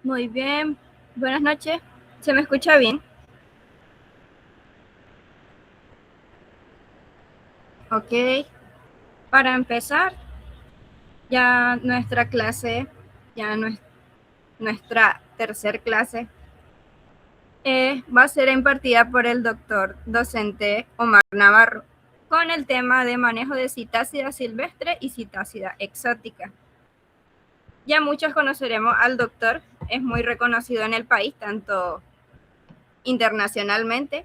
Muy bien, buenas noches. ¿Se me escucha bien? Ok, para empezar, ya nuestra clase, ya nuestra tercer clase, va a ser impartida por el doctor docente Omar Navarro, con el tema de manejo de citácida silvestre y citácida exótica. Ya muchos conoceremos al doctor, es muy reconocido en el país, tanto internacionalmente.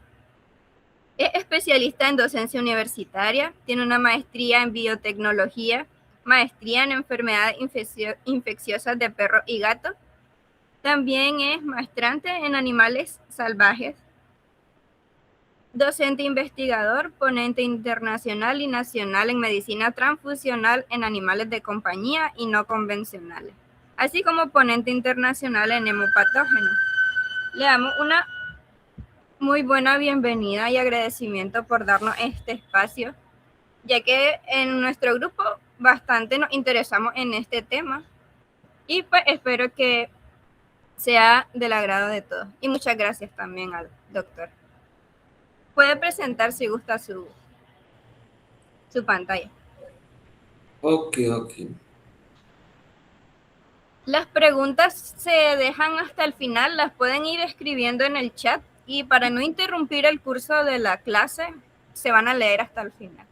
Es especialista en docencia universitaria, tiene una maestría en biotecnología, maestría en enfermedades infecciosas de perro y gato. También es maestrante en animales salvajes, docente investigador, ponente internacional y nacional en medicina transfusional en animales de compañía y no convencionales, así como ponente internacional en hemopatógenos. Le damos una muy buena bienvenida y agradecimiento por darnos este espacio, ya que en nuestro grupo bastante nos interesamos en este tema y pues espero que sea del agrado de todos. Y muchas gracias también al doctor. Puede presentar si gusta su pantalla. Ok, ok. Las preguntas se dejan hasta el final, las pueden ir escribiendo en el chat y para no interrumpir el curso de la clase, se van a leer hasta el final.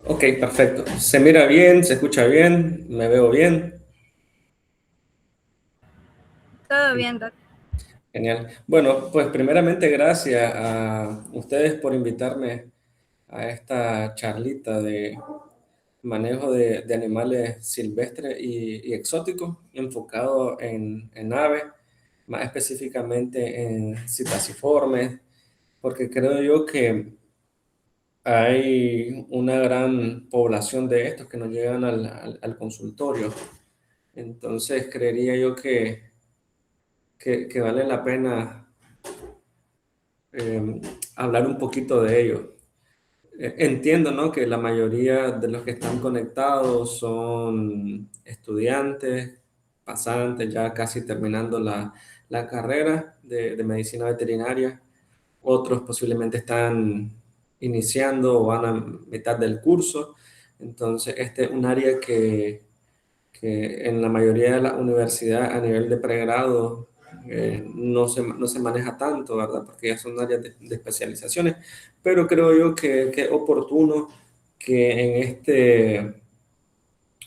Ok, perfecto. Se mira bien, se escucha bien, me veo bien. Todo bien, doctor. Genial. Bueno, pues primeramente gracias a ustedes por invitarme a esta charlita de manejo de animales silvestres y exóticos, enfocado en aves, más específicamente en citasiformes, porque creo yo que hay una gran población de estos que no llegan al consultorio. Entonces, creería yo que vale la pena eh, hablar un poquito de ello. Entiendo, ¿no?, que la mayoría de los que están conectados son estudiantes, pasantes, ya casi terminando la carrera de medicina veterinaria. Otros posiblemente están iniciando o van a mitad del curso. Entonces, este es un área que en la mayoría de las universidades a nivel de pregrado no se maneja tanto, ¿verdad? Porque ya son áreas de especializaciones, pero creo yo que es oportuno que en este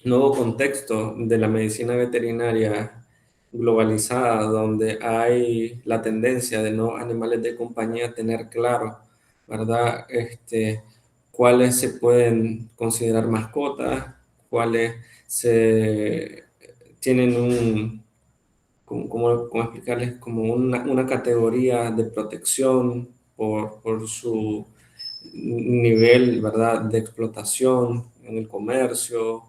nuevo contexto de la medicina veterinaria globalizada, donde hay la tendencia de no animales de compañía, tener claro, ¿verdad? Cuáles se pueden considerar mascotas, cuáles se tienen cómo explicarles, como una categoría de protección por su nivel, ¿verdad?, de explotación en el comercio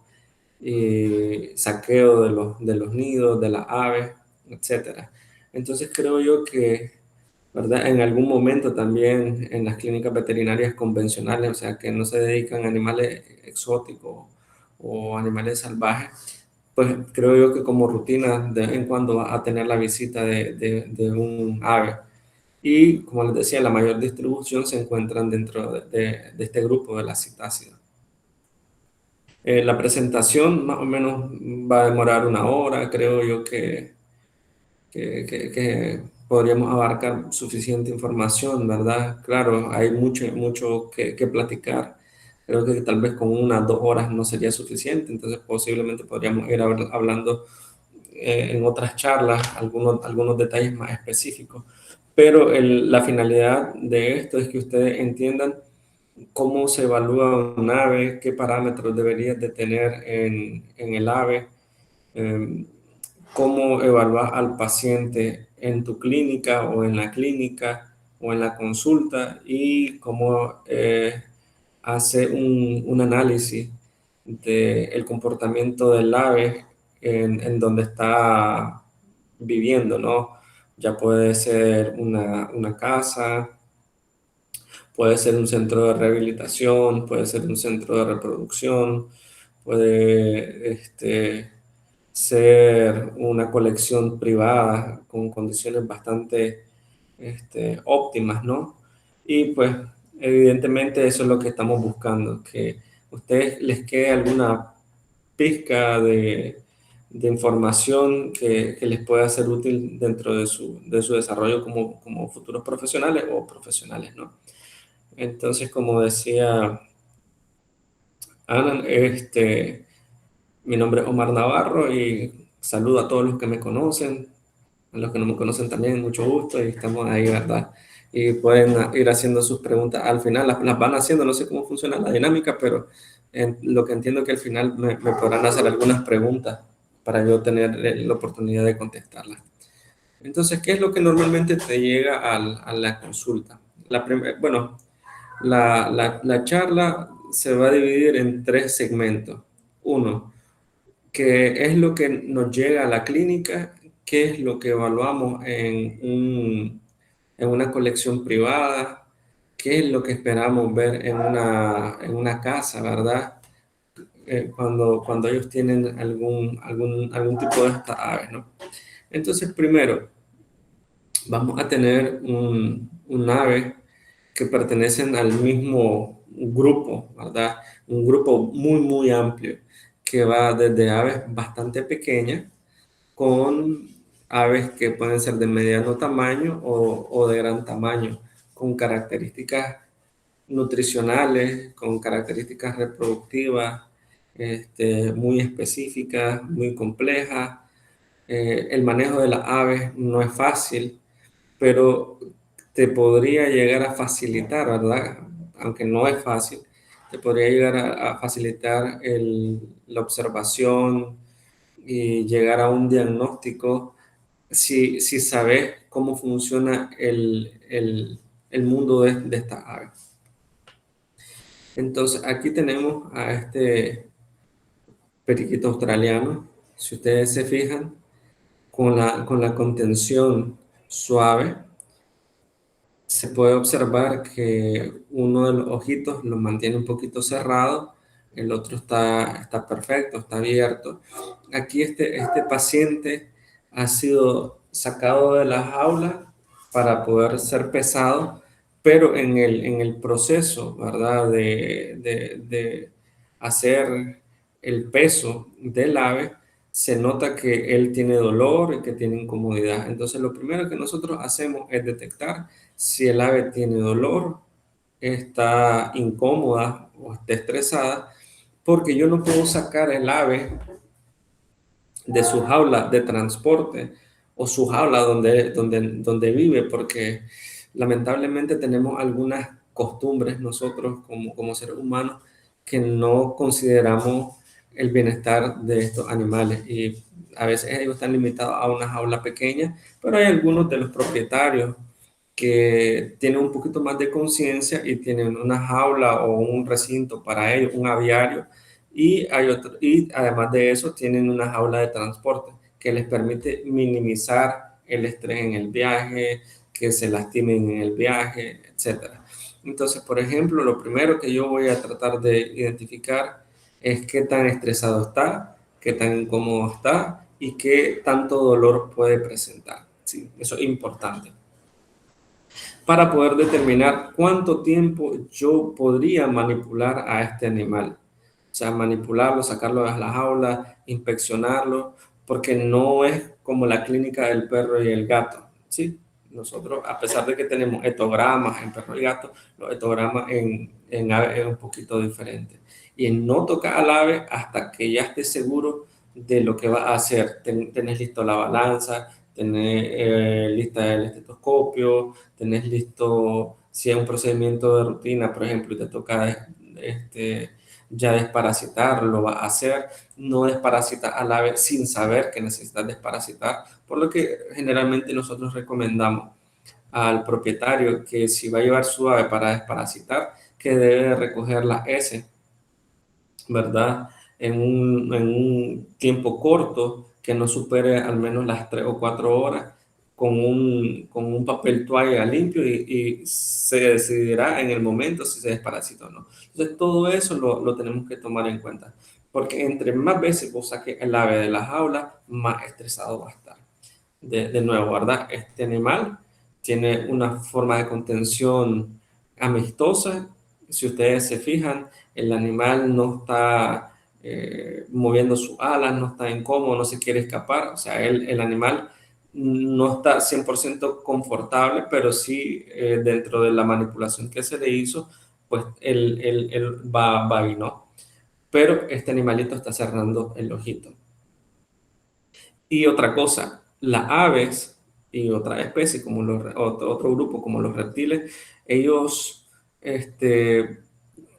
y saqueo de los nidos, de las aves, etcétera. Entonces creo yo que, ¿verdad?, en algún momento también en las clínicas veterinarias convencionales, o sea, que no se dedican a animales exóticos o animales salvajes, pues creo yo que como rutina de vez en cuando va a tener la visita de un ave. Y como les decía, la mayor distribución se encuentran dentro de este grupo de las citácidas. La presentación más o menos va a demorar una hora, creo yo que podríamos abarcar suficiente información, ¿verdad? Claro, hay mucho que platicar. Creo que tal vez con unas 2 horas no sería suficiente, entonces posiblemente podríamos ir hablando en otras charlas algunos detalles más específicos. Pero la finalidad de esto es que ustedes entiendan cómo se evalúa un ave, qué parámetros deberías de tener en el ave, eh, cómo evaluar al paciente en tu clínica o en la clínica o en la consulta y cómo hace un análisis del comportamiento del ave en donde está viviendo, ¿no? Ya puede ser una casa, puede ser un centro de rehabilitación, puede ser un centro de reproducción, puede ser una colección privada con condiciones bastante óptimas, ¿no? Y pues evidentemente eso es lo que estamos buscando, que a ustedes les quede alguna pizca de información que les pueda ser útil dentro de su desarrollo como futuros profesionales o profesionales, ¿no? Entonces, como decía Ana, mi nombre es Omar Navarro y saludo a todos los que me conocen, a los que no me conocen también, mucho gusto y estamos ahí, ¿verdad? Y pueden ir haciendo sus preguntas. Al final las van haciendo, no sé cómo funciona la dinámica, pero lo que entiendo que al final me podrán hacer algunas preguntas para yo tener la oportunidad de contestarlas. Entonces, ¿qué es lo que normalmente te llega a la consulta? Bueno, la charla se va a dividir en tres segmentos. Uno, qué es lo que nos llega a la clínica, qué es lo que evaluamos en una colección privada, qué es lo que esperamos ver en una casa, ¿verdad? Cuando ellos tienen algún tipo de estas aves, ¿no? Entonces, primero, vamos a tener un ave que pertenecen al mismo grupo, ¿verdad? Un grupo muy, muy amplio que va desde aves bastante pequeñas con aves que pueden ser de mediano tamaño o de gran tamaño, con características nutricionales, con características reproductivas muy específicas, muy complejas. El manejo de las aves no es fácil, pero te podría llegar a facilitar, ¿verdad? Aunque no es fácil, te podría llegar a facilitar la observación y llegar a un diagnóstico si sabes cómo funciona el mundo de estas aves. Entonces, aquí tenemos a este periquito australiano. Si ustedes se fijan, con la contención suave, se puede observar que uno de los ojitos lo mantiene un poquito cerrado, el otro está perfecto, está abierto. Aquí este paciente ha sido sacado de la jaula para poder ser pesado, pero en el proceso, ¿verdad? De hacer el peso del ave, se nota que él tiene dolor y que tiene incomodidad. Entonces, lo primero que nosotros hacemos es detectar si el ave tiene dolor, está incómoda o está estresada, porque yo no puedo sacar el ave de su jaula de transporte o su jaula donde vive, porque lamentablemente tenemos algunas costumbres nosotros como seres humanos que no consideramos el bienestar de estos animales y a veces ellos están limitados a una jaula pequeña, pero hay algunos de los propietarios que tienen un poquito más de conciencia y tienen una jaula o un recinto para ellos, un aviario, y además de eso tienen una jaula de transporte que les permite minimizar el estrés en el viaje, que se lastimen en el viaje, etcétera. Entonces, por ejemplo, lo primero que yo voy a tratar de identificar es qué tan estresado está, qué tan incómodo está y qué tanto dolor puede presentar. Sí, eso es importante para poder determinar cuánto tiempo yo podría manipular a este animal. O sea, manipularlo, sacarlo de la jaula, inspeccionarlo, porque no es como la clínica del perro y el gato, ¿sí? Nosotros, a pesar de que tenemos etogramas en perro y gato, los etogramas en ave es un poquito diferente. Y en no tocar al ave hasta que ya estés seguro de lo que va a hacer. Tenés listo la balanza, tenés lista el estetoscopio, tenés listo, si es un procedimiento de rutina, por ejemplo, y te toca ya desparasitar, lo va a hacer, no desparasita al ave sin saber que necesitas desparasitar, por lo que generalmente nosotros recomendamos al propietario que si va a llevar su ave para desparasitar, que debe recoger las heces ¿verdad? En un tiempo corto, que no supere al menos las 3 o 4 horas, con un papel toalla limpio y se decidirá en el momento si se desparasita o no. Entonces, todo eso lo tenemos que tomar en cuenta, porque entre más veces vos saques el ave de la jaula, más estresado va a estar. De nuevo, ¿verdad? Este animal tiene una forma de contención amistosa. Si ustedes se fijan, el animal no está moviendo sus alas, no está incómodo, no se quiere escapar. O sea, el animal no está 100% confortable, pero sí dentro de la manipulación que se le hizo, pues él va y no. Pero este animalito está cerrando el ojito. Y otra cosa, las aves y otras especies, como otro grupo como los reptiles, ellos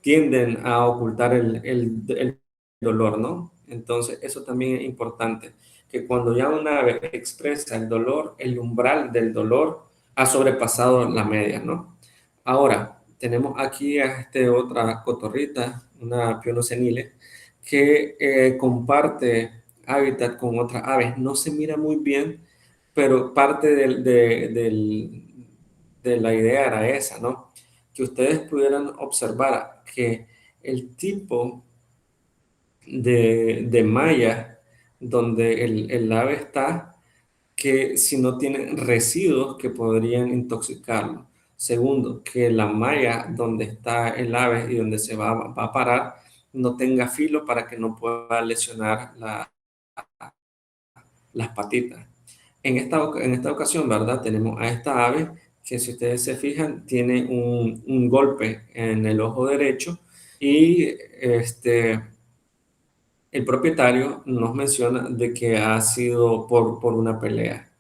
tienden a ocultar el dolor, ¿no? Entonces, eso también es importante, que cuando ya una ave expresa el dolor, el umbral del dolor ha sobrepasado la media, ¿no? Ahora, tenemos aquí a otra cotorrita, una pionocenile, que comparte hábitat con otras aves. No se mira muy bien, pero parte de la idea era esa, ¿no? Que ustedes pudieran observar que el tipo de malla donde el ave está, que si no tiene residuos que podrían intoxicarlo. Segundo, que la malla donde está el ave y donde se va a parar no tenga filo para que no pueda lesionar las patitas. En esta ocasión, ¿verdad? Tenemos a esta ave que, si ustedes se fijan, tiene un golpe en el ojo derecho y el propietario nos menciona de que ha sido por una pelea.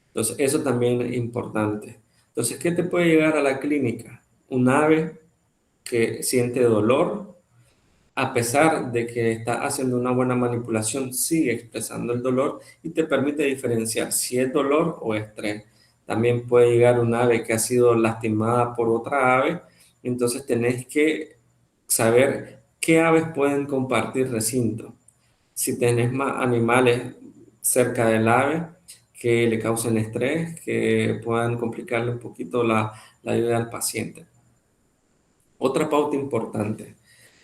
Entonces, eso también es importante. Entonces, ¿qué te puede llegar a la clínica? Un ave que siente dolor, a pesar de que está haciendo una buena manipulación, sigue expresando el dolor y te permite diferenciar si es dolor o estrés. También puede llegar un ave que ha sido lastimada por otra ave, entonces tenés que saber qué aves pueden compartir recinto. Si tenés más animales cerca del ave que le causen estrés, que puedan complicarle un poquito la vida al paciente. Otra pauta importante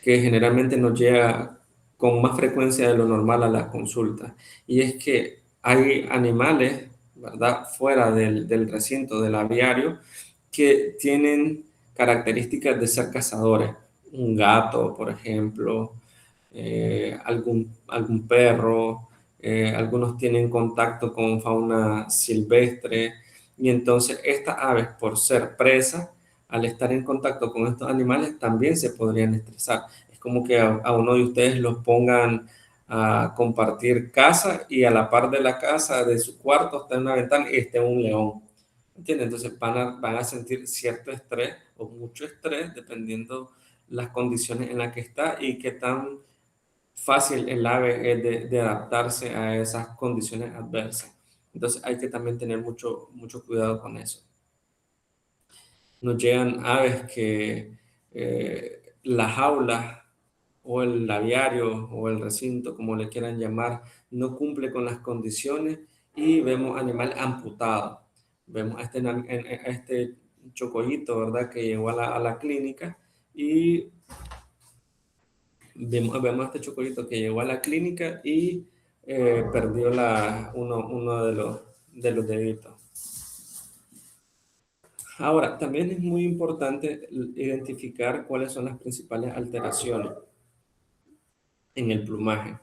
que generalmente nos llega con más frecuencia de lo normal a la consulta, y es que hay animales, ¿verdad?, fuera del recinto del aviario que tienen características de ser cazadores. Un gato, por ejemplo, algún perro, algunos tienen contacto con fauna silvestre, y entonces estas aves, por ser presas, al estar en contacto con estos animales, también se podrían estresar. Es como que a uno de ustedes los pongan a compartir casa y a la par de la casa, de su cuarto, está en una ventana y está un león. ¿Entiendes? Entonces van a sentir cierto estrés o mucho estrés dependiendo las condiciones en las que está y qué tan fácil el ave es de adaptarse a esas condiciones adversas. Entonces hay que también tener mucho, mucho cuidado con eso. Nos llegan aves que la jaula o el aviario o el recinto, como le quieran llamar, no cumple con las condiciones y vemos animal amputado. Vemos a este chocollito, ¿verdad?, que llegó a la clínica, y vemos a este chocolito que llegó a la clínica y perdió uno de los deditos. Ahora, también es muy importante identificar cuáles son las principales alteraciones en el plumaje.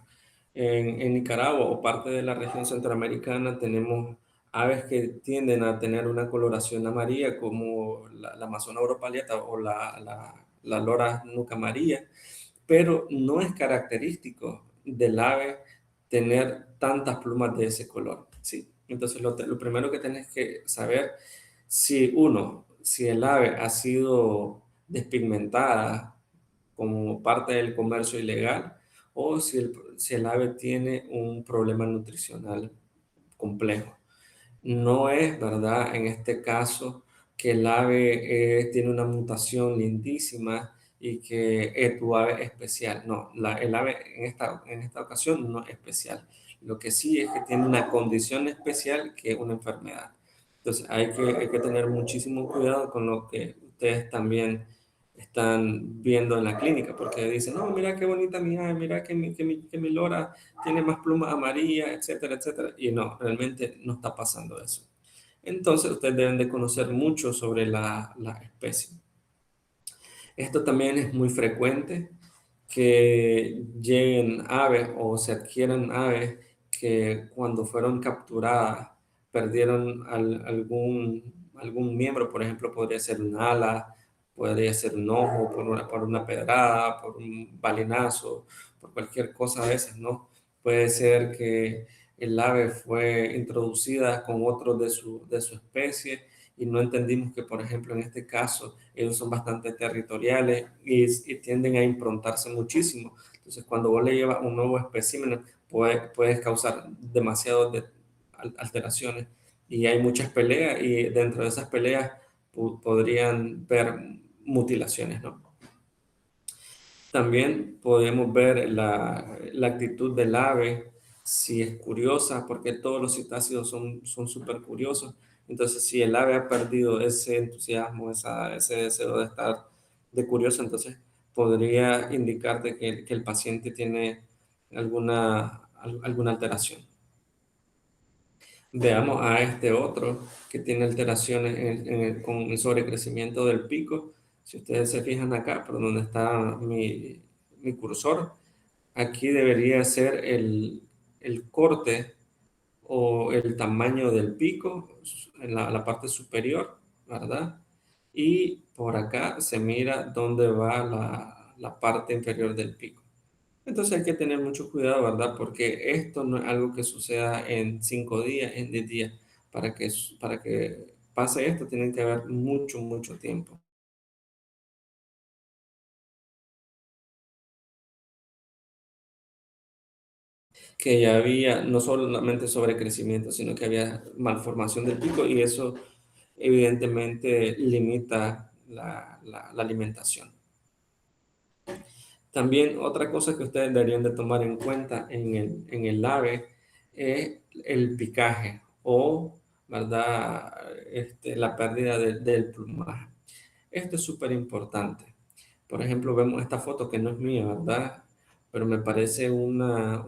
En Nicaragua o parte de la región centroamericana tenemos aves que tienden a tener una coloración amarilla, como la Amazona europaleta o la lora nuca amarilla, pero no es característico del ave tener tantas plumas de ese color, ¿sí? Entonces, lo primero que tenés que saber, si el ave ha sido despigmentada como parte del comercio ilegal, o si el ave tiene un problema nutricional complejo. No es verdad en este caso que el ave tiene una mutación lindísima y que es tu ave especial. No, el ave en esta ocasión no es especial. Lo que sí es que tiene una condición especial que es una enfermedad. Entonces hay que tener muchísimo cuidado con lo que ustedes también están viendo en la clínica, porque dicen, no, mira qué bonita mi ave, mira que mi lora tiene más plumas amarillas, etcétera, etcétera. Y no, realmente no está pasando eso. Entonces ustedes deben de conocer mucho sobre la especie. Esto también es muy frecuente, que lleguen aves o se adquieran aves que cuando fueron capturadas perdieron algún miembro, por ejemplo, podría ser un ala, podría ser un ojo por una pedrada, por un balinazo, por cualquier cosa de esas, ¿no? Puede ser que el ave fue introducida con otro de su especie y no entendimos que, por ejemplo, en este caso, ellos son bastante territoriales y tienden a improntarse muchísimo. Entonces, cuando vos le llevas un nuevo espécimen, puedes causar demasiadas alteraciones. Y hay muchas peleas y dentro de esas peleas podrían ver mutilaciones, ¿no? También podemos ver la actitud del ave, si es curiosa, porque todos los citácidos son súper curiosos. Entonces, si el ave ha perdido ese entusiasmo, ese deseo de estar de curioso, entonces podría indicarte que el paciente tiene alguna alteración. Veamos a este otro que tiene alteraciones con el sobrecrecimiento del pico. Si ustedes se fijan acá, por donde está mi cursor, aquí debería ser el corte o el tamaño del pico en la parte superior, ¿verdad? Y por acá se mira dónde va la parte inferior del pico. Entonces hay que tener mucho cuidado, ¿verdad? Porque esto no es algo que suceda en 5 días, en 10 días. Para que pase esto, tienen que haber mucho, mucho tiempo. Que ya había no solamente sobrecrecimiento, sino que había malformación del pico y eso evidentemente limita la alimentación. También otra cosa que ustedes deberían de tomar en cuenta en el ave es el picaje o, ¿verdad? La pérdida del plumaje. Esto es súper importante. Por ejemplo, vemos esta foto que no es mía, ¿verdad? Pero me parece una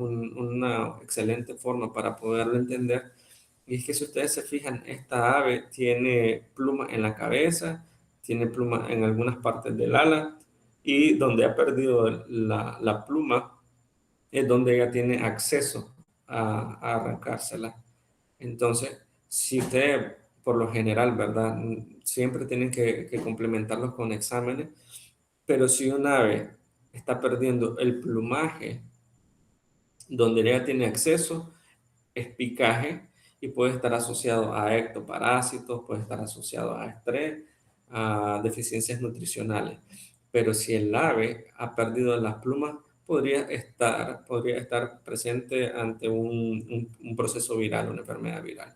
excelente forma para poderlo entender. Y es que si ustedes se fijan, esta ave tiene plumas en la cabeza, tiene plumas en algunas partes del ala y donde ha perdido la pluma es donde ella tiene acceso a arrancársela. Entonces, si usted, por lo general, ¿verdad? Siempre tienen que complementarlos con exámenes, pero si un ave está perdiendo el plumaje donde ella tiene acceso, es picaje y puede estar asociado a ectoparásitos, puede estar asociado a estrés, a deficiencias nutricionales. Pero si el ave ha perdido las plumas, podría estar presente ante un proceso viral, una enfermedad viral.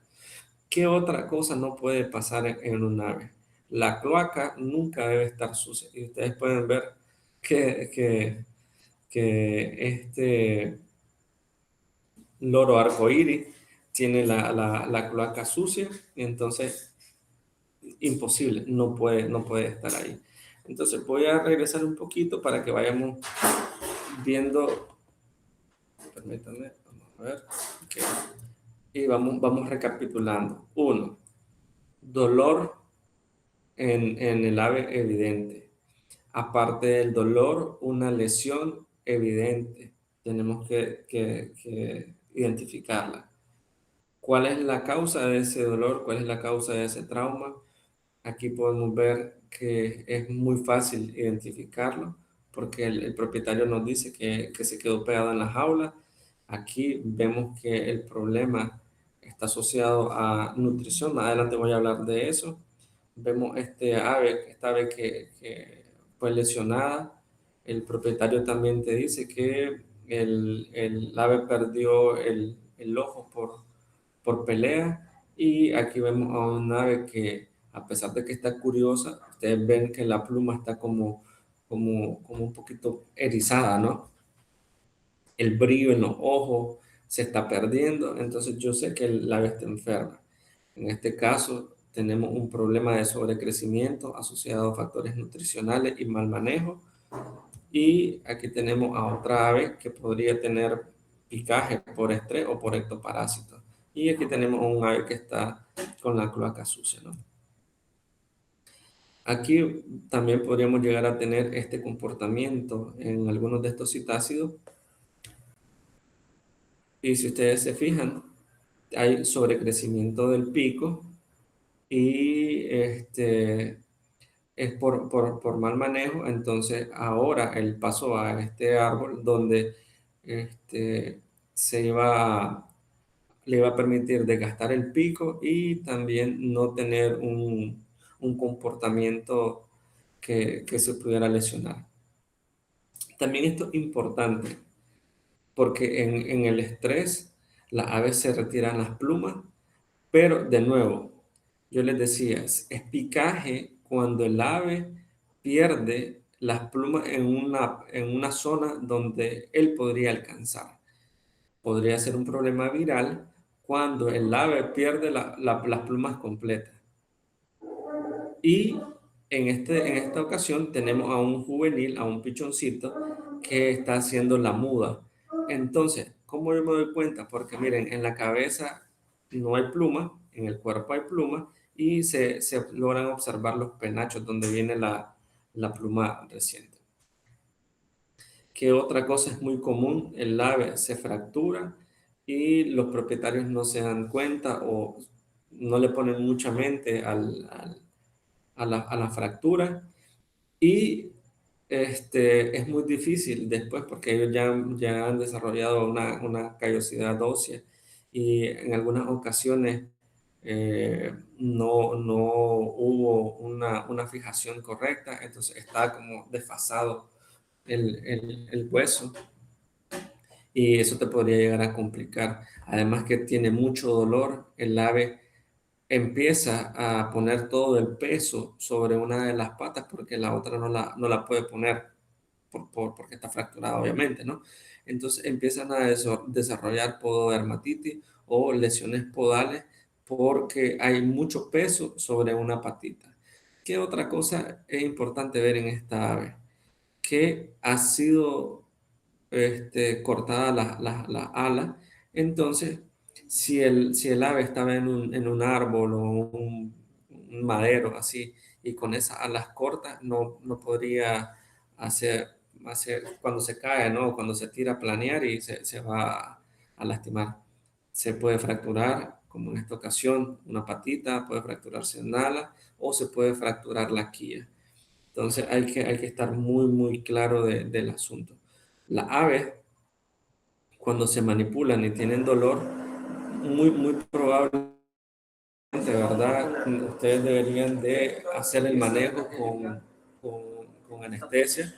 ¿Qué otra cosa no puede pasar en un ave? La cloaca nunca debe estar sucia. Y ustedes pueden ver que, que, que este loro arcoíris tiene la cloaca sucia, y entonces imposible, no puede estar ahí. Entonces voy a regresar un poquito para que vayamos viendo, permítanme, vamos a ver, okay. Y vamos recapitulando. Uno, dolor en el ave evidente. Aparte del dolor, una lesión evidente. Tenemos que identificarla. ¿Cuál es la causa de ese dolor? ¿Cuál es la causa de ese trauma? Aquí podemos ver que es muy fácil identificarlo porque el propietario nos dice que se quedó pegado en la jaula. Aquí vemos que el problema está asociado a nutrición. Más adelante voy a hablar de eso. Vemos esta ave que fue lesionada. El propietario también te dice que el ave perdió el ojo por pelea. Y aquí vemos a un ave que, a pesar de que está curiosa, ustedes ven que la pluma está como como un poquito erizada, ¿no? El brillo en los ojos se está perdiendo, entonces yo sé que el ave está enferma. En este caso, tenemos un problema de sobrecrecimiento asociado a factores nutricionales y mal manejo. Y aquí tenemos a otra ave que podría tener picaje por estrés o por ectoparásito. Y aquí tenemos a un ave que está con la cloaca sucia, ¿no? Aquí también podríamos llegar a tener este comportamiento en algunos de estos citácidos. Y si ustedes se fijan, hay sobrecrecimiento del pico y es por mal manejo. Entonces ahora el paso a este árbol donde este, se le iba a permitir desgastar el pico y también no tener un comportamiento que se pudiera lesionar. También esto es importante porque en el estrés las aves se retiran las plumas, pero de nuevo, yo les decía, es picaje cuando el ave pierde las plumas en una zona donde él podría alcanzar. Podría ser un problema viral cuando el ave pierde las plumas completas. Y en esta ocasión tenemos a un juvenil, a un pichoncito, que está haciendo la muda. Entonces, ¿cómo yo me doy cuenta? Porque miren, en la cabeza no hay pluma, en el cuerpo hay pluma, y se logran observar los penachos donde viene la pluma reciente. ¿Qué otra cosa es muy común? El ave se fractura y los propietarios no se dan cuenta o no le ponen mucha mente a la fractura y es muy difícil después porque ellos ya han desarrollado una callosidad ósea y en algunas ocasiones no hubo una fijación correcta, entonces está como desfasado el hueso y eso te podría llegar a complicar. Además que tiene mucho dolor, el ave empieza a poner todo el peso sobre una de las patas porque la otra no la puede poner porque está fracturada, obviamente, ¿no? Entonces empiezan a desarrollar pododermatitis o lesiones podales porque hay mucho peso sobre una patita. ¿Qué otra cosa es importante ver en esta ave? Que ha sido cortada la ala. Entonces, si el ave estaba en un árbol o un madero así, y con esas alas cortas, no podría cuando se cae, ¿no? Cuando se tira a planear y se va a lastimar. Se puede fracturar, como en esta ocasión, una patita, puede fracturarse en ala o se puede fracturar la quilla. Entonces hay que estar muy claro del asunto. Las aves, cuando se manipulan y tienen dolor, muy probablemente, ¿verdad? Ustedes deberían de hacer el manejo con anestesia.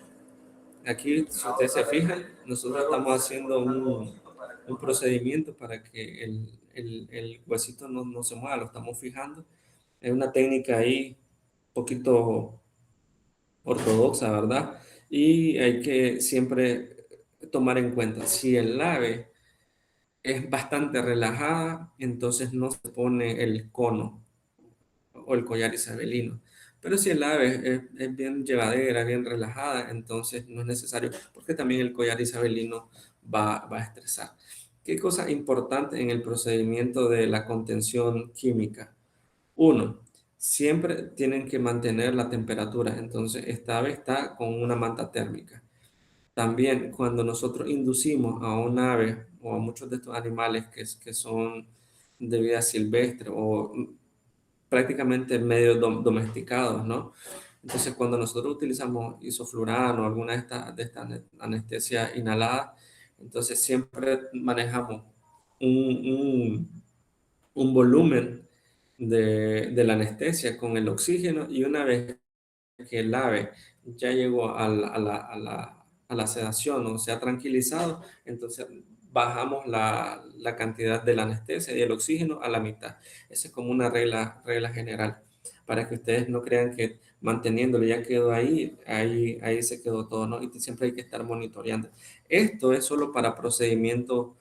Aquí, si ustedes se fijan, nosotros estamos haciendo un procedimiento para que el huesito no se mueva, lo estamos fijando. Es una técnica ahí un poquito ortodoxa, ¿verdad? Y hay que siempre tomar en cuenta, si el ave es bastante relajada, entonces no se pone el cono o el collar isabelino. Pero si el ave es bien llevadera, bien relajada, entonces no es necesario, porque también el collar isabelino va a estresar. ¿Qué cosa importante en el procedimiento de la contención química? Uno, siempre tienen que mantener la temperatura, entonces esta ave está con una manta térmica. También cuando nosotros inducimos a un ave o a muchos de estos animales que son de vida silvestre o prácticamente medio domesticados, ¿no? Entonces cuando nosotros utilizamos isoflurano o alguna de estas anestesias inhaladas, entonces siempre manejamos un, un volumen de la anestesia con el oxígeno y una vez que el ave ya llegó a la sedación o se ha tranquilizado, entonces bajamos la cantidad de la anestesia y el oxígeno a la mitad. Esa es como una regla general. para que ustedes no crean que manteniéndolo ya quedó ahí se quedó todo, ¿no? Y siempre hay que estar monitoreando. Esto es solo para procedimientos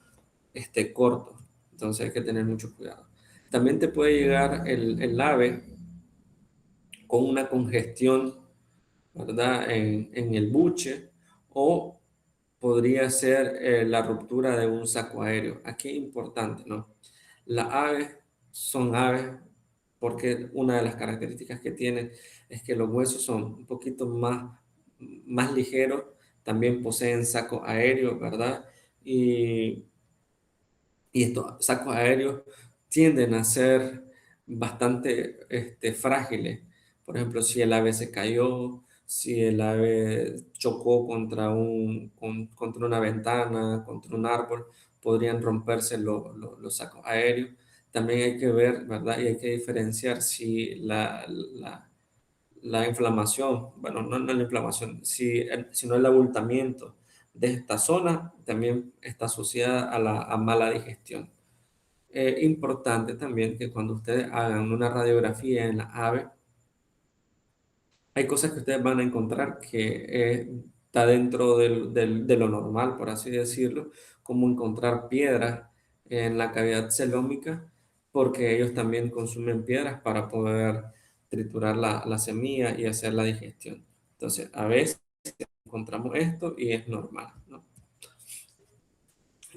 cortos, entonces hay que tener mucho cuidado. También te puede llegar el ave con una congestión, ¿verdad? En el buche, o podría ser la ruptura de un saco aéreo. Aquí es importante, ¿no? Las aves son aves porque una de las características que tienen es que los huesos son un poquito más ligeros, también poseen sacos aéreos, ¿verdad? Y y estos sacos aéreos tienden a ser bastante frágiles. Por ejemplo, si el ave se cayó, si el ave chocó contra una ventana, contra un árbol, podrían romperse los sacos aéreos. También hay que ver, ¿verdad? Y hay que diferenciar si la inflamación, bueno, no la inflamación, sino el abultamiento de esta zona también está asociada a mala digestión. Importante también que cuando ustedes hagan una radiografía en la ave, hay cosas que ustedes van a encontrar que está dentro de lo normal, por así decirlo, como encontrar piedras en la cavidad celómica, porque ellos también consumen piedras para poder triturar la semilla y hacer la digestión. Entonces, a veces encontramos esto y es normal, ¿no?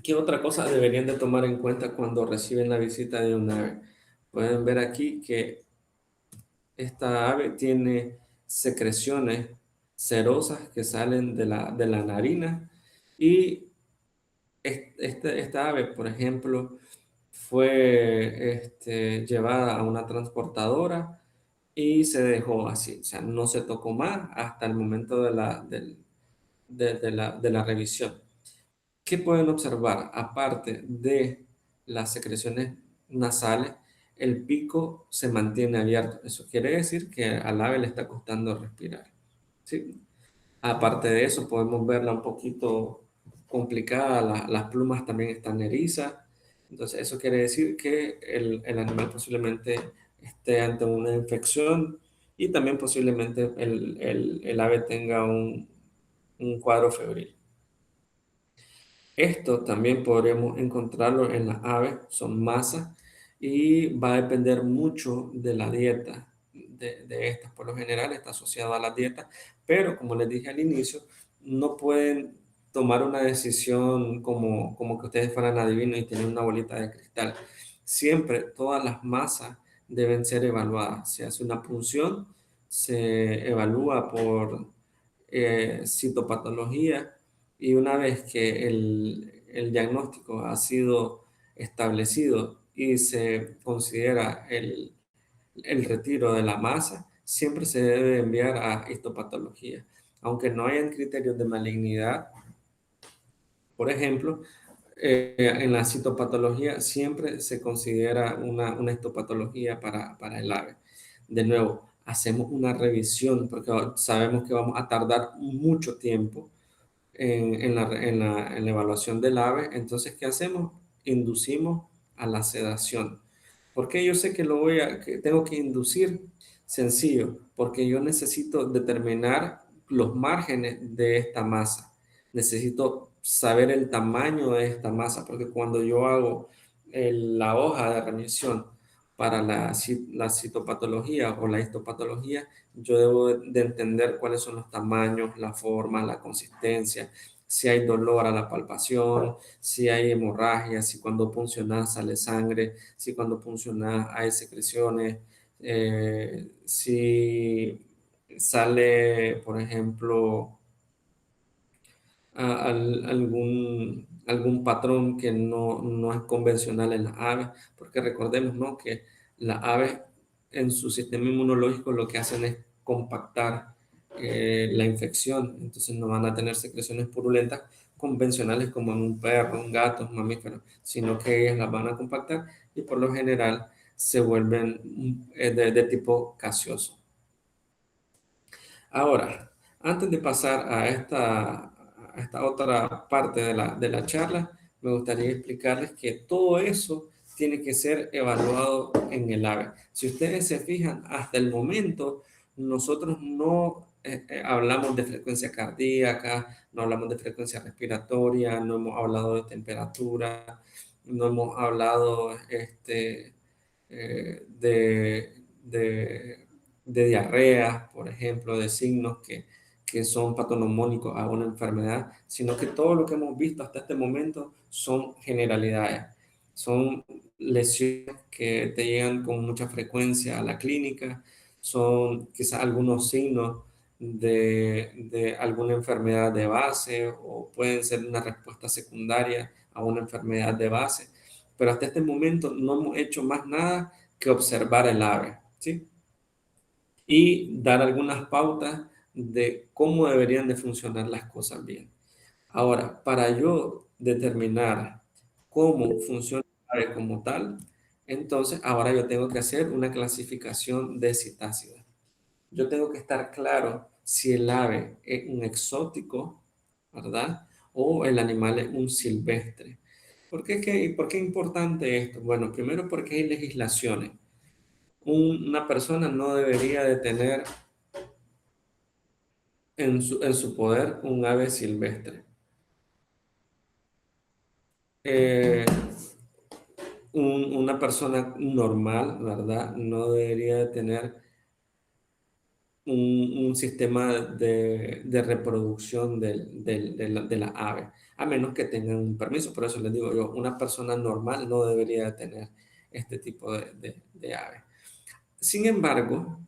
¿Qué otra cosa deberían de tomar en cuenta cuando reciben la visita de un ave? Pueden ver aquí que esta ave tiene secreciones cerosas que salen de la narina y esta ave, por ejemplo, fue llevada a una transportadora y se dejó así, o sea, no se tocó más hasta el momento de la revisión. ¿Qué pueden observar? Aparte de las secreciones nasales, el pico se mantiene abierto. Eso quiere decir que al ave le está costando respirar. ¿Sí? Aparte de eso, podemos verla un poquito complicada. Las plumas también están erizas. Entonces, eso quiere decir que el animal posiblemente esté ante una infección y también posiblemente el ave tenga un cuadro febril. Esto también podremos encontrarlo en las aves, son masas y va a depender mucho de la dieta de estas. Por lo general está asociado a la dieta, pero como les dije al inicio, no pueden tomar una decisión como que ustedes fueran adivinos y tienen una bolita de cristal. Siempre todas las masas deben ser evaluadas. Se hace una punción, se evalúa por citopatología y una vez que el diagnóstico ha sido establecido y se considera el retiro de la masa, siempre se debe enviar a histopatología. Aunque no hayan criterios de malignidad, por ejemplo, en la citopatología siempre se considera una histopatología para el ave. De nuevo, hacemos una revisión porque sabemos que vamos a tardar mucho tiempo en la evaluación del ave. Entonces, ¿qué hacemos? Inducimos a la sedación. ¿Por qué yo sé que tengo que inducir? Sencillo, porque yo necesito determinar los márgenes de esta masa. Necesito saber el tamaño de esta masa, porque cuando yo hago la hoja de remisión para la citopatología o la histopatología, yo debo de entender cuáles son los tamaños, la forma, la consistencia, si hay dolor a la palpación, si hay hemorragia, si cuando puncionas sale sangre, si cuando puncionas hay secreciones, si sale, por ejemplo, algún patrón que no es convencional en las aves, porque recordemos, ¿no?, que las aves en su sistema inmunológico lo que hacen es compactar la infección, entonces no van a tener secreciones purulentas convencionales como en un perro, un gato, un mamífero, sino que ellas las van a compactar y por lo general se vuelven de tipo gaseoso. Ahora, antes de pasar a esta otra parte de la charla, me gustaría explicarles que todo eso tiene que ser evaluado en el ave. Si ustedes se fijan, hasta el momento nosotros no hablamos de frecuencia cardíaca, no hablamos de frecuencia respiratoria, no hemos hablado de temperatura, no hemos hablado de diarrea, por ejemplo, de signos que son patognomónicos a una enfermedad, sino que todo lo que hemos visto hasta este momento son generalidades, son lesiones que te llegan con mucha frecuencia a la clínica, son quizás algunos signos de alguna enfermedad de base o pueden ser una respuesta secundaria a una enfermedad de base, pero hasta este momento no hemos hecho más nada que observar el ave, ¿sí? Y dar algunas pautas de cómo deberían de funcionar las cosas bien. Ahora, para yo determinar cómo funciona el ave como tal, entonces ahora yo tengo que hacer una clasificación de citácida. Yo tengo que estar claro si el ave es un exótico, ¿verdad? O el animal es un silvestre. ¿Por qué es importante esto? Bueno, primero porque hay legislaciones. Una persona no debería de tener en su poder un ave silvestre. Eh, una persona normal, ¿verdad? No debería de tener un sistema de reproducción de la ave, a menos que tengan un permiso. Por eso les digo yo, una persona normal no debería de tener este tipo de ave. Sin embargo,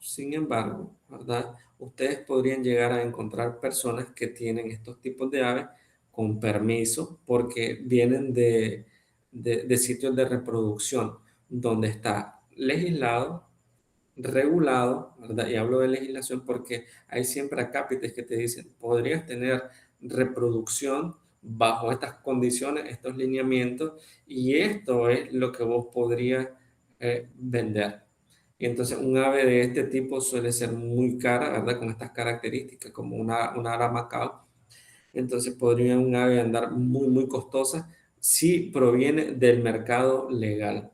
¿verdad? Ustedes podrían llegar a encontrar personas que tienen estos tipos de aves con permiso porque vienen de sitios de reproducción donde está legislado, regulado, ¿verdad? Y hablo de legislación porque hay siempre acápites que te dicen, podrías tener reproducción bajo estas condiciones, estos lineamientos, y esto es lo que vos podrías vender. Y entonces un ave de este tipo suele ser muy cara, ¿verdad? Con estas características, como una ara macao. Entonces podría un ave andar muy costosa si proviene del mercado legal.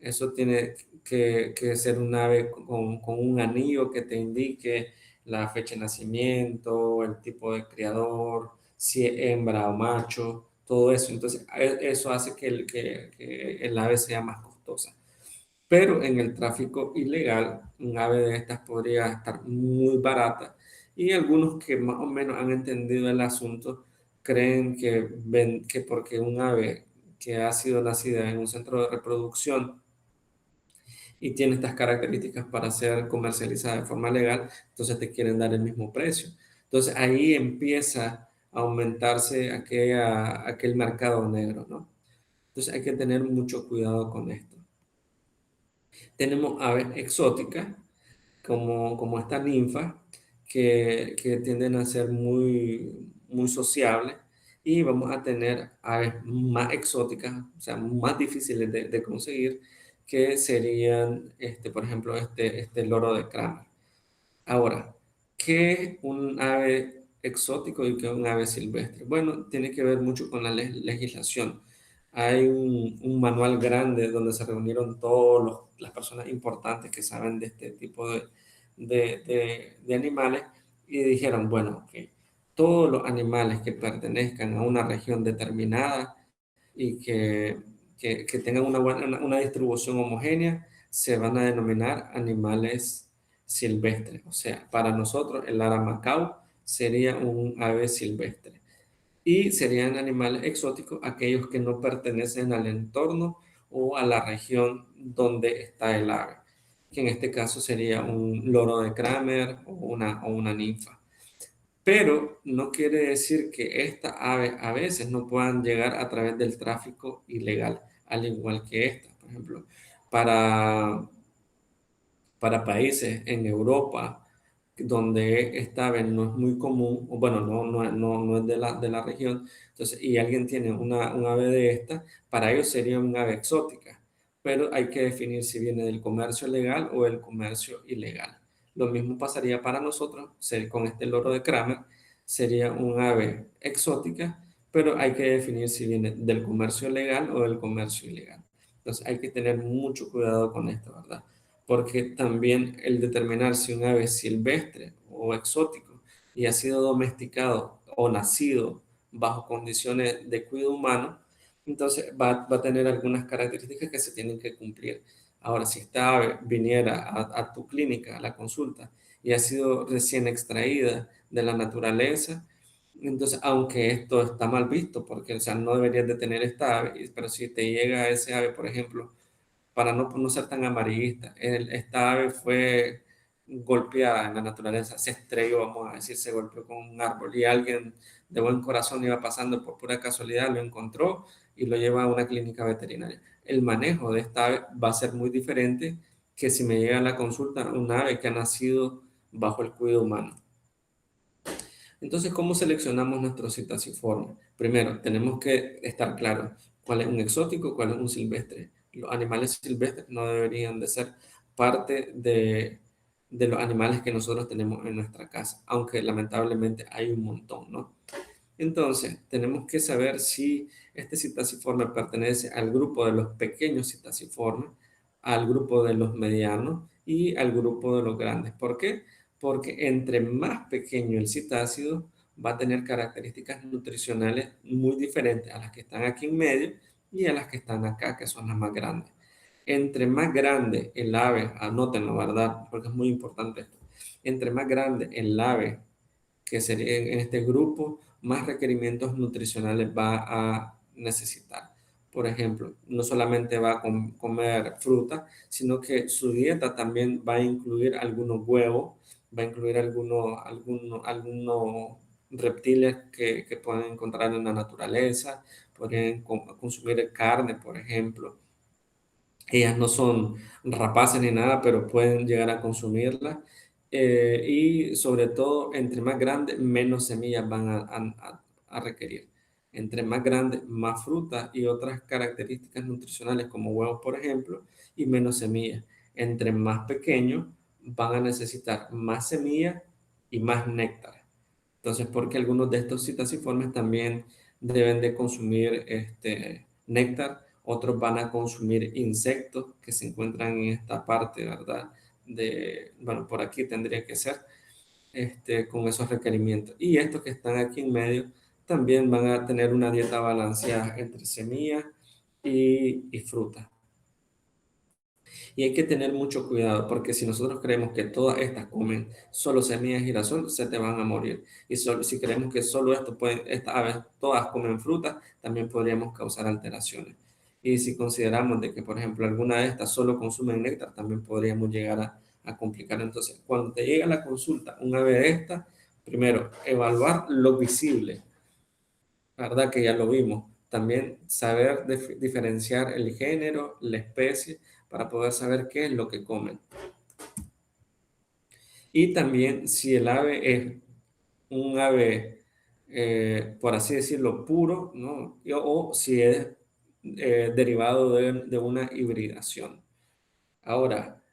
Eso tiene que ser un ave con un anillo que te indique la fecha de nacimiento, el tipo de criador, si es hembra o macho, todo eso. Entonces, eso hace que el ave sea más costosa. Pero en el tráfico ilegal, un ave de estas podría estar muy barata y algunos que más o menos han entendido el asunto creen que porque un ave que ha sido nacida en un centro de reproducción y tiene estas características para ser comercializada de forma legal, entonces te quieren dar el mismo precio. Entonces ahí empieza a aumentarse aquel mercado negro, ¿no? Entonces hay que tener mucho cuidado con esto. Tenemos aves exóticas, como esta ninfa, que tienden a ser muy sociables, y vamos a tener aves más exóticas, o sea, más difíciles de conseguir, que serían, por ejemplo, este loro de Kramer. Ahora, ¿qué es un ave exótico y qué es un ave silvestre? Bueno, tiene que ver mucho con la legislación. Hay un manual grande donde se reunieron todas las personas importantes que saben de este tipo de animales y dijeron, bueno, que todos los animales que pertenezcan a una región determinada y que tengan una distribución homogénea se van a denominar animales silvestres. O sea, para nosotros el aramacao sería un ave silvestre. Y serían animales exóticos aquellos que no pertenecen al entorno o a la región donde está el ave, que en este caso sería un loro de Kramer o una ninfa. Pero no quiere decir que estas aves a veces no puedan llegar a través del tráfico ilegal, al igual que esta. Por ejemplo, para para países en Europa donde esta ave no es muy común, o bueno, no es de la región, entonces, y alguien tiene un ave de esta, para ellos sería un ave exótica, pero hay que definir si viene del comercio legal o del comercio ilegal. Lo mismo pasaría para nosotros, con este loro de Kramer, sería un ave exótica, pero hay que definir si viene del comercio legal o del comercio ilegal. Entonces hay que tener mucho cuidado con esto, ¿verdad? Porque también el determinar si un ave es silvestre o exótico y ha sido domesticado o nacido bajo condiciones de cuidado humano, entonces va a tener algunas características que se tienen que cumplir. Ahora, si esta ave viniera a tu clínica, a la consulta, y ha sido recién extraída de la naturaleza, entonces, aunque esto está mal visto, porque, o sea, no deberías de tener esta ave, pero si te llega ese ave, por ejemplo, para no ser tan amarillista, esta ave fue golpeada en la naturaleza, se estrelló, vamos a decir, se golpeó con un árbol y alguien de buen corazón iba pasando por pura casualidad, lo encontró y lo lleva a una clínica veterinaria. El manejo de esta ave va a ser muy diferente que si me llega a la consulta un ave que ha nacido bajo el cuidado humano. Entonces, ¿cómo seleccionamos nuestro citasiforme? Primero, tenemos que estar claros cuál es un exótico, cuál es un silvestre. Los animales silvestres no deberían de ser parte de los animales que nosotros tenemos en nuestra casa, aunque lamentablemente hay un montón, ¿no? Entonces, tenemos que saber si este citasiforme pertenece al grupo de los pequeños citasiformes, al grupo de los medianos y al grupo de los grandes. ¿Por qué? Porque entre más pequeño el citácido, va a tener características nutricionales muy diferentes a las que están aquí en medio y a las que están acá, que son las más grandes. Entre más grande el ave, anótenlo, ¿verdad? Porque es muy importante esto. Entre más grande el ave que sería en este grupo, más requerimientos nutricionales va a necesitar. Por ejemplo, no solamente va a comer fruta, sino que su dieta también va a incluir algunos huevos, va a incluir algunos reptiles que pueden encontrar en la naturaleza, podrían consumir carne, por ejemplo. Ellas no son rapaces ni nada, pero pueden llegar a consumirla. Y sobre todo, entre más grande, menos semillas van a requerir. Entre más grande, más fruta y otras características nutricionales como huevos, por ejemplo, y menos semillas. Entre más pequeño, van a necesitar más semillas y más néctar. Entonces, porque algunos de estos citasiformes también deben de consumir néctar, otros van a consumir insectos que se encuentran en esta parte, ¿verdad? Bueno, por aquí tendría que ser con esos requerimientos. Y estos que están aquí en medio también van a tener una dieta balanceada entre semillas y frutas. Y hay que tener mucho cuidado porque si nosotros creemos que todas estas comen solo semillas de girasol, se te van a morir. Y si creemos que solo estas aves todas comen frutas, también podríamos causar alteraciones. Y si consideramos de que, por ejemplo, alguna de estas solo consumen néctar, también podríamos llegar a complicar. Entonces, cuando te llega la consulta un ave de esta, primero, evaluar lo visible, ¿verdad? Que ya lo vimos. También saber diferenciar el género, la especie, para poder saber qué es lo que comen. Y también si el ave es un ave, por así decirlo, puro, ¿no? O si es derivado de una hibridación. Ahora,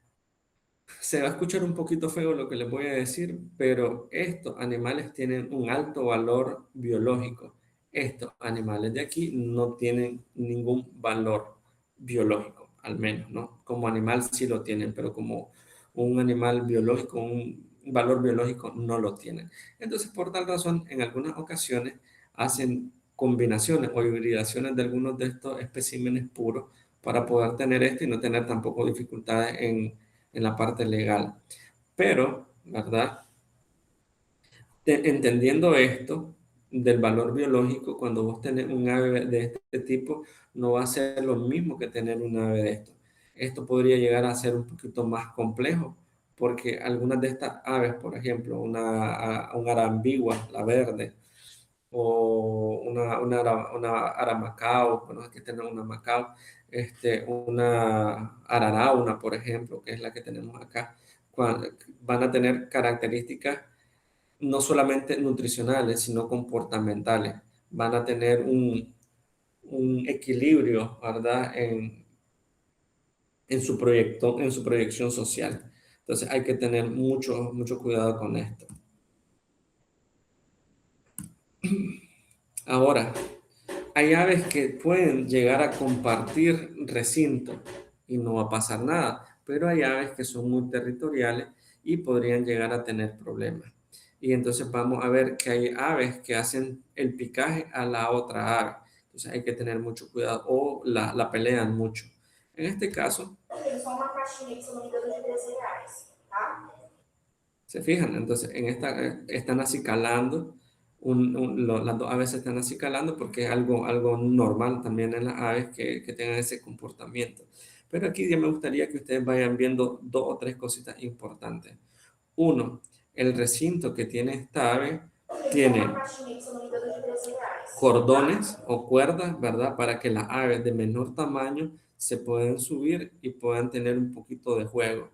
se va a escuchar un poquito feo lo que les voy a decir, pero estos animales tienen un alto valor biológico. Estos animales de aquí no tienen ningún valor biológico, al menos, ¿no? Como animal sí lo tienen, pero como un animal biológico, un valor biológico no lo tienen. Entonces, por tal razón, en algunas ocasiones hacen combinaciones o hibridaciones de algunos de estos especímenes puros para poder tener esto y no tener tampoco dificultades en la parte legal. Pero, ¿verdad? Entendiendo esto del valor biológico, cuando vos tenés un ave de este tipo, no va a ser lo mismo que tener un ave de esto. Esto podría llegar a ser un poquito más complejo, porque algunas de estas aves, por ejemplo, una arambigua, la verde, o una aramacao, bueno, aquí tenemos una macao, una ararauna, por ejemplo, que es la que tenemos acá, van a tener características no solamente nutricionales, sino comportamentales. Van a tener un equilibrio, ¿verdad? En su proyección social. Entonces hay que tener mucho cuidado con esto. Ahora, hay aves que pueden llegar a compartir recinto y no va a pasar nada, pero hay aves que son muy territoriales y podrían llegar a tener problemas. Y entonces vamos a ver que hay aves que hacen el picaje a la otra ave. Entonces hay que tener mucho cuidado o la pelean mucho. En este caso, Só uma caixinha que se eu não me engano, de R$ 13, tá? ¿se fijan? Entonces, en esta están acicalando, las dos aves se están acicalando porque es algo normal también en las aves que tengan ese comportamiento. Pero aquí ya me gustaría que ustedes vayan viendo dos o tres cositas importantes. Uno, el recinto que tiene esta ave tiene Uma caixinha que se eu não me engano, de R$ 13. cordones o cuerdas, ¿verdad? Para que las aves de menor tamaño se puedan subir y puedan tener un poquito de juego.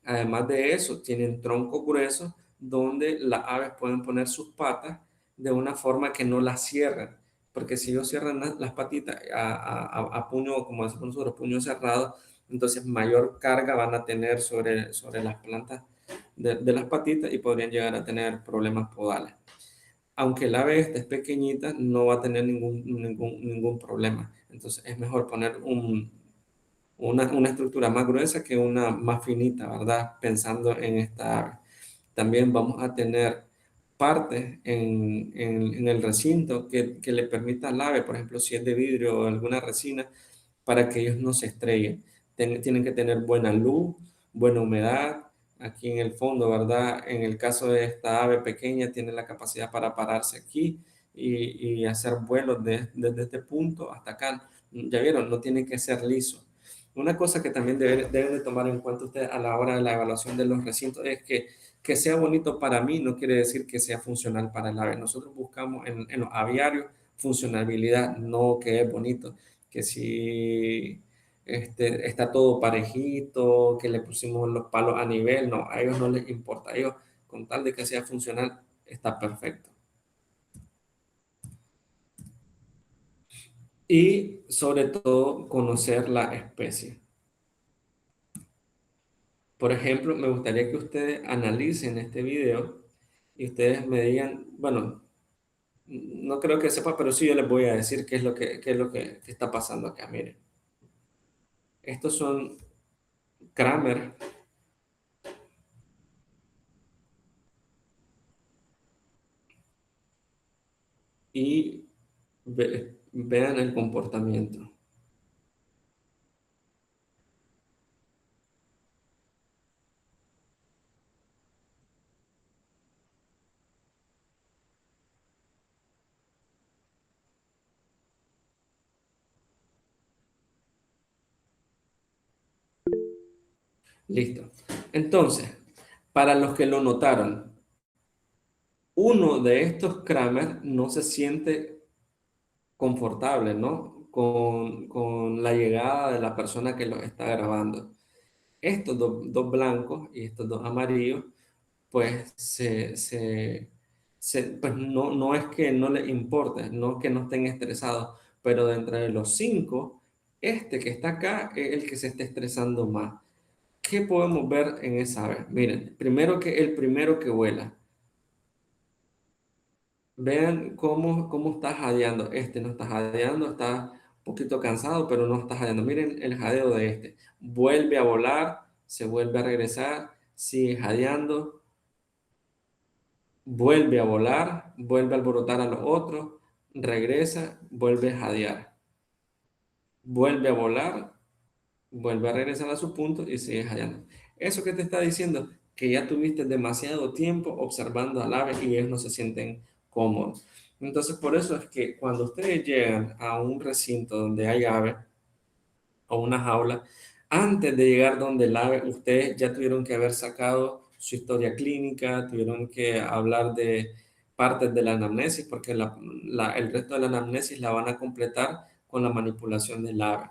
Además de eso, tienen troncos gruesos donde las aves pueden poner sus patas de una forma que no las cierren. Porque si ellos cierran las patitas a puño, como decimos nosotros, puño cerrado, entonces mayor carga van a tener sobre las plantas de las patitas y podrían llegar a tener problemas podales. Aunque el ave esta es pequeñita, no va a tener ningún problema. Entonces es mejor poner una estructura más gruesa que una más finita, ¿verdad? Pensando en esta ave. También vamos a tener partes en el recinto que le permita al ave, por ejemplo, si es de vidrio o alguna resina, para que ellos no se estrellen. Tienen que tener buena luz, buena humedad. Aquí en el fondo, ¿verdad? En el caso de esta ave pequeña, tiene la capacidad para pararse aquí y hacer vuelos desde este punto hasta acá. Ya vieron, no tiene que ser liso. Una cosa que también deben de tomar en cuenta ustedes a la hora de la evaluación de los recintos es que sea bonito para mí no quiere decir que sea funcional para el ave. Nosotros buscamos en los aviarios funcionalidad, no que es bonito, que si está todo parejito, que le pusimos los palos a nivel, no, a ellos no les importa, a ellos con tal de que sea funcional está perfecto. Y sobre todo conocer la especie. Por ejemplo, me gustaría que ustedes analicen este video y ustedes me digan, bueno, no creo que sepa, pero sí yo les voy a decir qué es lo que está pasando acá. Miren, estos son Kramer y vean el comportamiento. Listo. Entonces, para los que lo notaron, uno de estos Kramer no se siente confortable, ¿no? Con la llegada de la persona que los está grabando. Estos dos blancos y estos dos amarillos, pues, pues no es que no les importe, no es que no estén estresados, pero de entre los cinco, este que está acá es el que se está estresando más. ¿Qué podemos ver en esa ave? Miren, primero que el primero que vuela. Vean cómo está jadeando. Este no está jadeando, está un poquito cansado, pero no está jadeando. Miren el jadeo de este. Vuelve a volar, se vuelve a regresar, sigue jadeando, vuelve a volar, vuelve a alborotar a los otros, regresa, vuelve a jadear, vuelve a volar, vuelve a regresar a su punto y sigue jadeando. Eso que te está diciendo, que ya tuviste demasiado tiempo observando al ave y ellos no se sienten cómodos. Entonces, por eso es que cuando ustedes llegan a un recinto donde hay ave o una jaula, antes de llegar donde el ave, ustedes ya tuvieron que haber sacado su historia clínica, tuvieron que hablar de partes de la anamnesis, porque el resto de la anamnesis la van a completar con la manipulación del ave.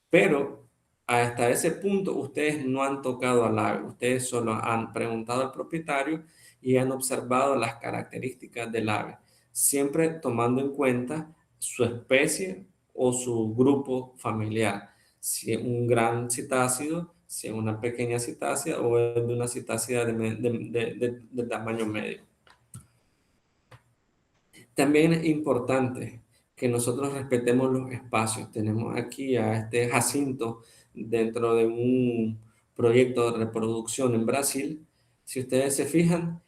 Pero hasta ese punto ustedes no han tocado al ave, ustedes solo han preguntado al propietario y han observado las características del ave, siempre tomando en cuenta su especie o su grupo familiar, si es un gran citácido, si es una pequeña citácida o es de una citácida de tamaño medio. También es importante que nosotros respetemos los espacios. Tenemos aquí a este Jacinto dentro de un proyecto de reproducción en Brasil. Si ustedes se fijan,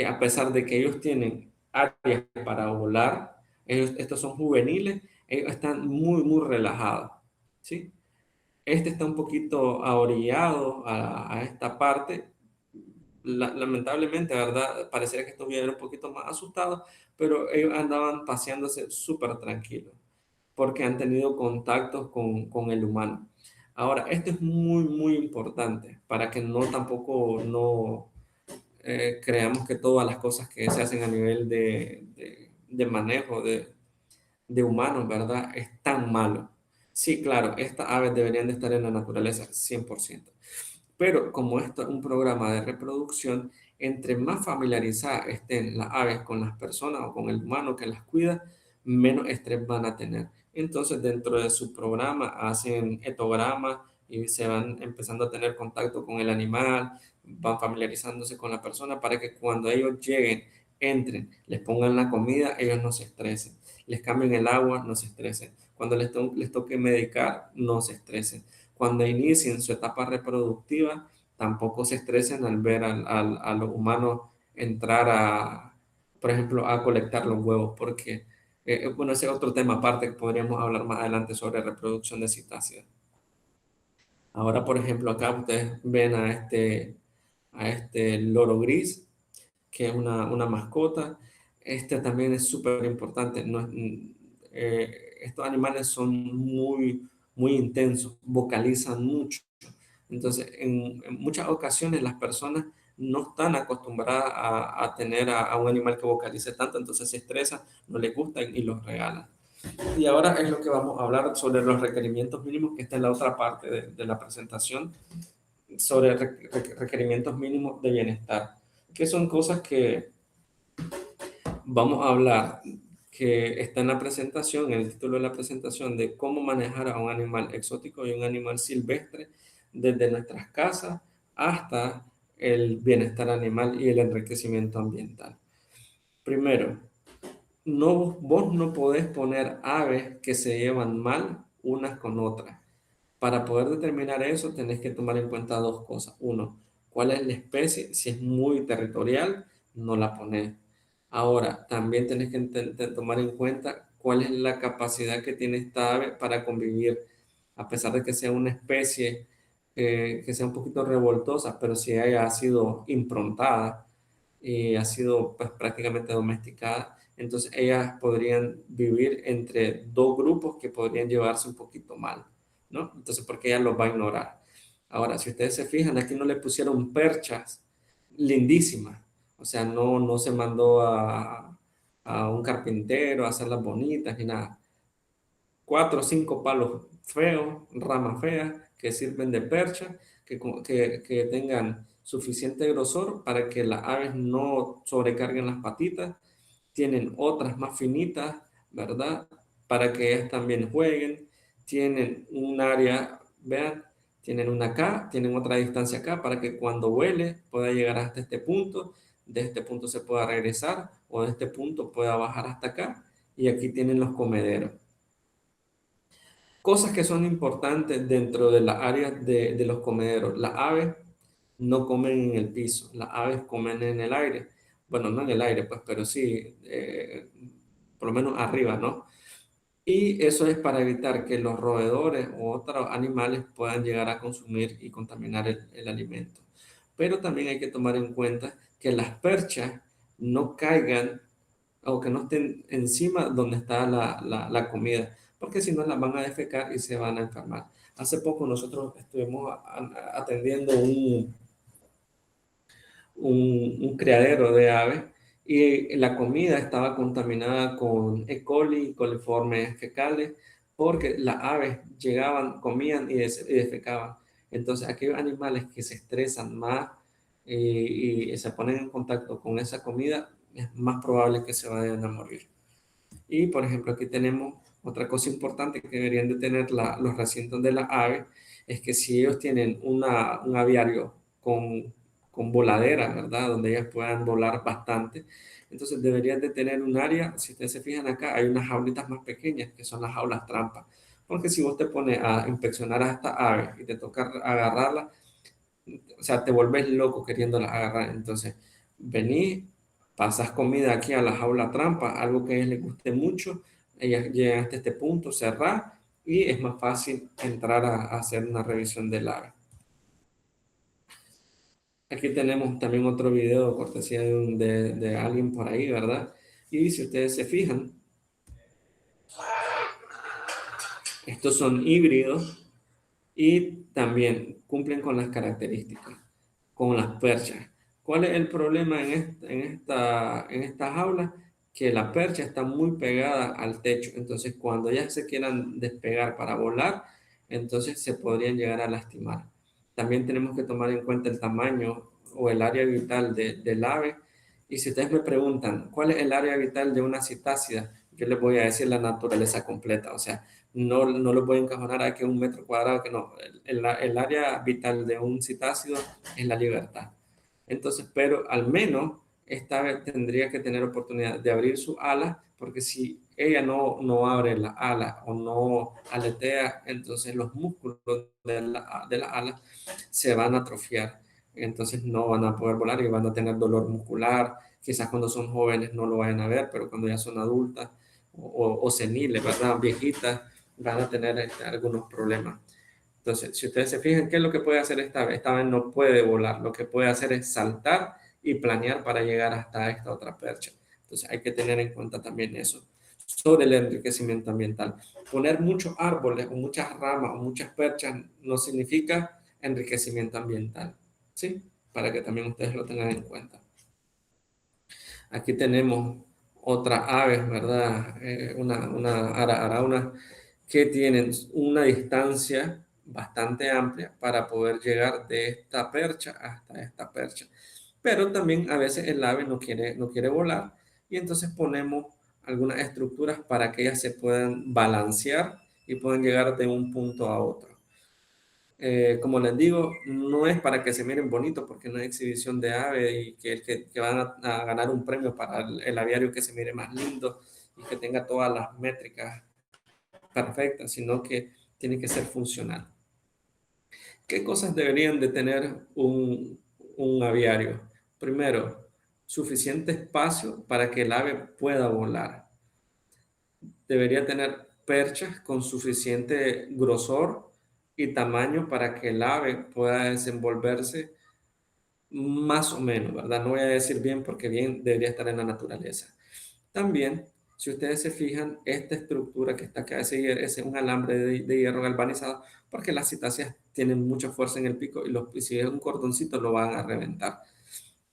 a pesar de que ellos tienen áreas para volar, estos son juveniles, ellos están muy relajados, ¿sí? Este está un poquito ahorillado a esta parte. Lamentablemente, ¿verdad? Pareciera que estuviera un poquito más asustado, pero ellos andaban paseándose súper tranquilos porque han tenido contactos con el humano. Ahora, esto es muy importante para que no tampoco no creamos que todas las cosas que se hacen a nivel de manejo de humanos, ¿verdad? Es tan malo. Sí, claro, estas aves deberían de estar en la naturaleza 100%. Pero como esto es un programa de reproducción, entre más familiarizadas estén las aves con las personas o con el humano que las cuida, menos estrés van a tener. Entonces, dentro de su programa hacen etogramas y se van empezando a tener contacto con el animal, van familiarizándose con la persona para que cuando ellos lleguen, entren, les pongan la comida, ellos no se estresen, les cambien el agua, no se estresen. Cuando les toque medicar, no se estresen. Cuando inicien su etapa reproductiva, tampoco se estresen al ver a los humanos entrar por ejemplo, a colectar los huevos, porque, bueno, ese es otro tema aparte que podríamos hablar más adelante sobre reproducción de citácidos. Ahora, por ejemplo, acá ustedes ven a este loro gris, que es una mascota. Este también es súper importante. No estos animales son muy intensos, vocalizan mucho. Entonces, en muchas ocasiones las personas no están acostumbradas a tener a un animal que vocalice tanto, entonces se estresan, no les gustan y los regalan. Y ahora es lo que vamos a hablar sobre los requerimientos mínimos, que está en la otra parte de la presentación, sobre requerimientos mínimos de bienestar, que son cosas que vamos a hablar, que está en la presentación, en el título de la presentación, de cómo manejar a un animal exótico y un animal silvestre desde nuestras casas hasta el bienestar animal y el enriquecimiento ambiental. Primero, vos no podés poner aves que se llevan mal unas con otras. Para poder determinar eso, tenés que tomar en cuenta dos cosas. Uno, cuál es la especie. Si es muy territorial, no la pones. Ahora, también tenés que tomar en cuenta cuál es la capacidad que tiene esta ave para convivir, a pesar de que sea una especie que sea un poquito revoltosa, pero si haya sido improntada y ha sido pues, prácticamente domesticada, entonces ellas podrían vivir entre dos grupos que podrían llevarse un poquito mal, ¿no? Entonces, porque ella los va a ignorar. Ahora, si ustedes se fijan, aquí no le pusieron perchas lindísimas, o sea, no se mandó a un carpintero a hacerlas bonitas ni nada. 4 o 5 palos feos, ramas feas que sirven de percha, que tengan suficiente grosor para que las aves no sobrecarguen las patitas. Tienen otras más finitas, ¿verdad? Para que ellas también jueguen. Tienen un área, vean, tienen una acá, tienen otra distancia acá para que cuando vuele pueda llegar hasta este punto, de este punto se pueda regresar o de este punto pueda bajar hasta acá y aquí tienen los comederos. Cosas que son importantes dentro de las áreas de los comederos. Las aves no comen en el piso, las aves comen en el aire. Bueno, no en el aire, pues, pero sí, por lo menos arriba, ¿no? Y eso es para evitar que los roedores o otros animales puedan llegar a consumir y contaminar el alimento. Pero también hay que tomar en cuenta que las perchas no caigan o que no estén encima donde está la comida, porque si no las van a defecar y se van a enfermar. Hace poco nosotros estuvimos atendiendo un criadero de aves y la comida estaba contaminada con E. coli, coliformes fecales, porque las aves llegaban, comían y defecaban. Entonces, aquellos animales que se estresan más y se ponen en contacto con esa comida, es más probable que se vayan a morir. Y, por ejemplo, aquí tenemos otra cosa importante que deberían de tener los recintos de las aves, es que si ellos tienen un aviario con con voladera, ¿verdad? Donde ellas puedan volar bastante. Entonces deberías de tener un área, si ustedes se fijan acá, hay unas jaulitas más pequeñas que son las jaulas trampa. Porque si vos te pones a inspeccionar a esta ave y te toca agarrarla, o sea, te vuelves loco queriéndola agarrar. Entonces, venís, pasas comida aquí a la jaula trampa, algo que a ellos les guste mucho, ellas llegan hasta este punto, cerrar y es más fácil entrar a hacer una revisión del ave. Aquí tenemos también otro video cortesía de alguien por ahí, ¿verdad? Y si ustedes se fijan, estos son híbridos y también cumplen con las características, con las perchas. ¿Cuál es el problema en esta jaula? Que la percha está muy pegada al techo, entonces cuando ya se quieran despegar para volar, entonces se podrían llegar a lastimar. También tenemos que tomar en cuenta el tamaño o el área vital del ave. Y si ustedes me preguntan, ¿cuál es el área vital de una citácida? Yo les voy a decir la naturaleza completa, o sea, no lo voy a encajonar a que 1 metro cuadrado, que no. El área vital de un citácido es la libertad. Entonces, pero al menos esta ave tendría que tener oportunidad de abrir su ala, porque si ella no abre la ala o no aletea, entonces los músculos de la ala se van a atrofiar. Entonces no van a poder volar y van a tener dolor muscular. Quizás cuando son jóvenes no lo vayan a ver, pero cuando ya son adultas o seniles, ¿verdad? Viejitas, van a tener algunos problemas. Entonces, si ustedes se fijan, ¿qué es lo que puede hacer esta vez? Esta vez no puede volar, lo que puede hacer es saltar y planear para llegar hasta esta otra percha. Entonces, hay que tener en cuenta también eso. Sobre el enriquecimiento ambiental. Poner muchos árboles o muchas ramas o muchas perchas no significa enriquecimiento ambiental, ¿sí? Para que también ustedes lo tengan en cuenta. Aquí tenemos otras aves, ¿verdad? Una arauna que tienen una distancia bastante amplia para poder llegar de esta percha hasta esta percha. Pero también a veces el ave no quiere volar y entonces ponemos algunas estructuras para que ellas se puedan balancear y puedan llegar de un punto a otro. Como les digo, no es para que se miren bonitos porque no es exhibición de ave y que van a ganar un premio para el aviario que se mire más lindo y que tenga todas las métricas perfectas, sino que tiene que ser funcional. ¿Qué cosas deberían de tener un aviario? Primero, suficiente espacio para que el ave pueda volar. Debería tener perchas con suficiente grosor y tamaño para que el ave pueda desenvolverse más o menos, ¿verdad? No voy a decir bien porque bien debería estar en la naturaleza. También, si ustedes se fijan, esta estructura que está acá es un alambre de hierro galvanizado porque las citáceas tienen mucha fuerza en el pico y si es un cordoncito lo van a reventar.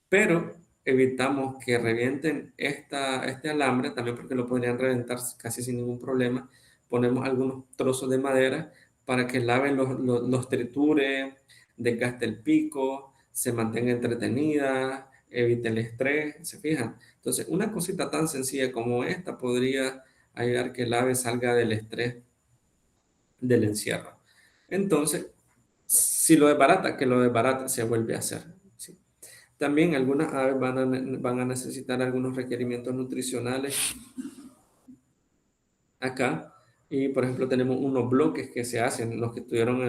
Pero evitamos que revienten este alambre, también porque lo podrían reventar casi sin ningún problema. Ponemos algunos trozos de madera para que el ave los triture, desgaste el pico, se mantenga entretenida, evite el estrés, ¿se fijan? Entonces, una cosita tan sencilla como esta podría ayudar que el ave salga del estrés del encierro. Entonces, si lo desbarata, que lo desbarata, se vuelve a hacer. ¿Sí? También algunas aves van a necesitar algunos requerimientos nutricionales acá. Y por ejemplo tenemos unos bloques que se hacen, los que estuvieron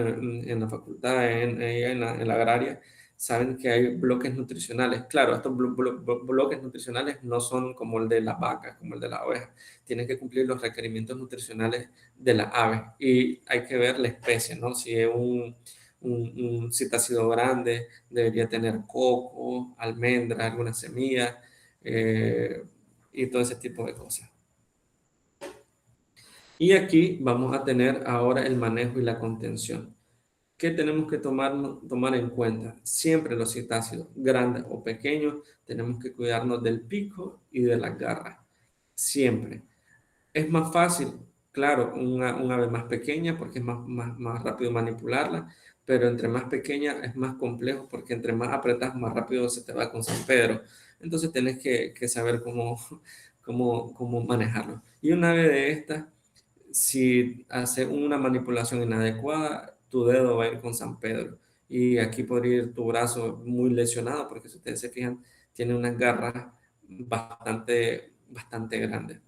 en la facultad, en la agraria, saben que hay bloques nutricionales. Claro, estos bloques nutricionales no son como el de las vacas, como el de las ovejas. Tienen que cumplir los requerimientos nutricionales de la ave. Y hay que ver la especie, ¿no? Si es un citácido grande, debería tener coco, almendra, algunas semillas y todo ese tipo de cosas. Y aquí vamos a tener ahora el manejo y la contención. ¿Qué tenemos que tomar en cuenta? Siempre los citácidos, grandes o pequeños, tenemos que cuidarnos del pico y de las garras. Siempre. Es más fácil, claro, un ave más pequeña porque es más rápido manipularla, pero entre más pequeña es más complejo porque entre más apretas, más rápido se te va con San Pedro. Entonces tenés que saber cómo manejarlo. Y un ave de estas si hace una manipulación inadecuada, tu dedo va a ir con San Pedro y aquí podría ir tu brazo muy lesionado, porque si ustedes se fijan, tiene unas garras bastante grandes.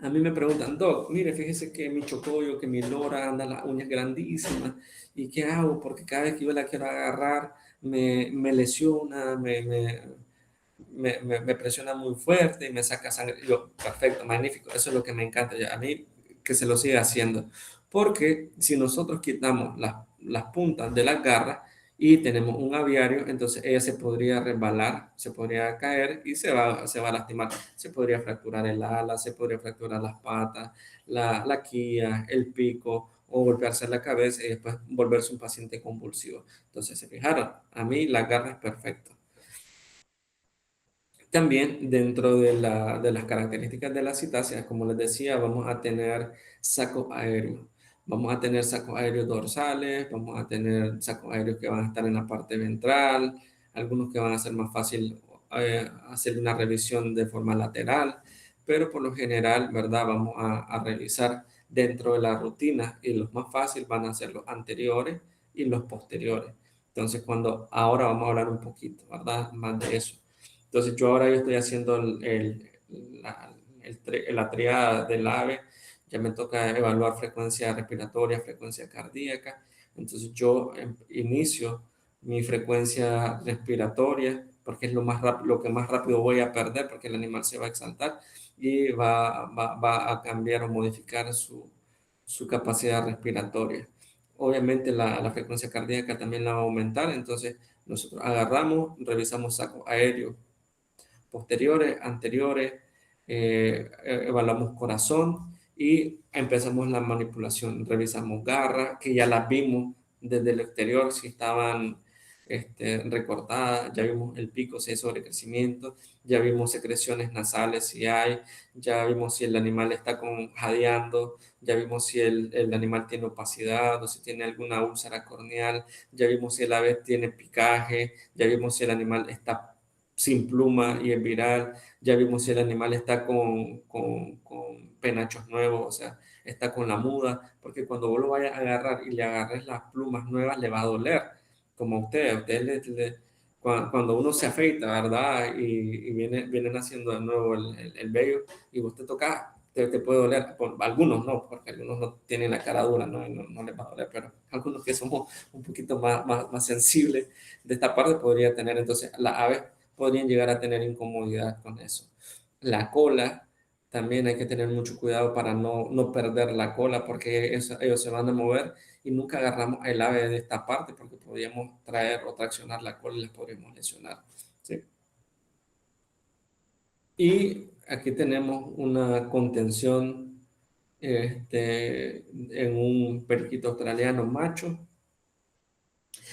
A mí me preguntan, Doc, mire, fíjese que mi chocollo, que mi lora anda las uñas grandísimas, ¿y qué hago? Porque cada vez que yo la quiero agarrar, me lesiona, me presiona muy fuerte y me saca sangre. Y yo, perfecto, magnífico, eso es lo que me encanta. A mí que se lo siga haciendo. Porque si nosotros quitamos las puntas de las garras y tenemos un aviario, entonces ella se podría resbalar, se podría caer y se va a lastimar. Se podría fracturar el ala, se podría fracturar las patas, la quilla, el pico o golpearse la cabeza y después volverse un paciente convulsivo. Entonces, se fijaron, a mí la garra es perfecta. También dentro de las características de la citácea, como les decía, vamos a tener sacos aéreos. Vamos a tener sacos aéreos dorsales, vamos a tener sacos aéreos que van a estar en la parte ventral, algunos que van a ser más fácil hacer una revisión de forma lateral, pero por lo general, ¿verdad? Vamos a revisar dentro de la rutina y los más fáciles van a ser los anteriores y los posteriores. Entonces, ahora vamos a hablar un poquito, ¿verdad? Más de eso. Entonces yo estoy haciendo la triada del AVE, ya me toca evaluar frecuencia respiratoria, frecuencia cardíaca. Entonces yo inicio mi frecuencia respiratoria porque es lo que más rápido voy a perder porque el animal se va a exaltar y va a cambiar o modificar su capacidad respiratoria. Obviamente la frecuencia cardíaca también la va a aumentar, entonces nosotros agarramos, revisamos saco aéreo posteriores, anteriores, evaluamos corazón y empezamos la manipulación. Revisamos garras, que ya las vimos desde el exterior, si estaban recortadas, ya vimos el pico, si hay sobrecrecimiento, ya vimos secreciones nasales, si hay, ya vimos si el animal está jadeando, ya vimos si el animal tiene opacidad o si tiene alguna úlcera corneal, ya vimos si el ave tiene picaje, ya vimos si el animal está sin pluma y es viral. Ya vimos si el animal está con penachos nuevos, o sea, está con la muda, porque cuando vos lo vayas a agarrar y le agarres las plumas nuevas, le va a doler, como a ustedes cuando uno se afeita, ¿verdad? Y vienen haciendo de nuevo el vello y vos te tocas, te puede doler. Algunos no, porque algunos no tienen la cara dura, ¿no? Y no les va a doler, pero algunos que somos un poquito más sensibles de esta parte podría tener, entonces las aves podrían llegar a tener incomodidad con eso. La cola, también hay que tener mucho cuidado para no perder la cola porque ellos se van a mover y nunca agarramos el ave de esta parte porque podríamos traer o traccionar la cola y las podríamos lesionar. ¿Sí? Y aquí tenemos una contención en un periquito australiano macho.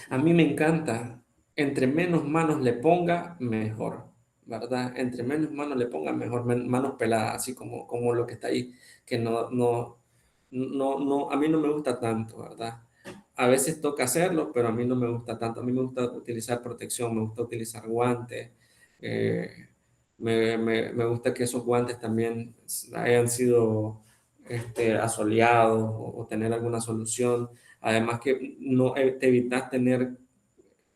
A mí me encanta, entre menos manos le ponga, mejor, ¿verdad? Entre menos manos le ponga, mejor, manos peladas, así como lo que está ahí, que a mí no me gusta tanto, ¿verdad? A veces toca hacerlo, pero a mí no me gusta tanto. A mí me gusta utilizar protección, me gusta utilizar guantes, eh, me gusta que esos guantes también hayan sido asoleados o tener alguna solución. Además que no te evitas tener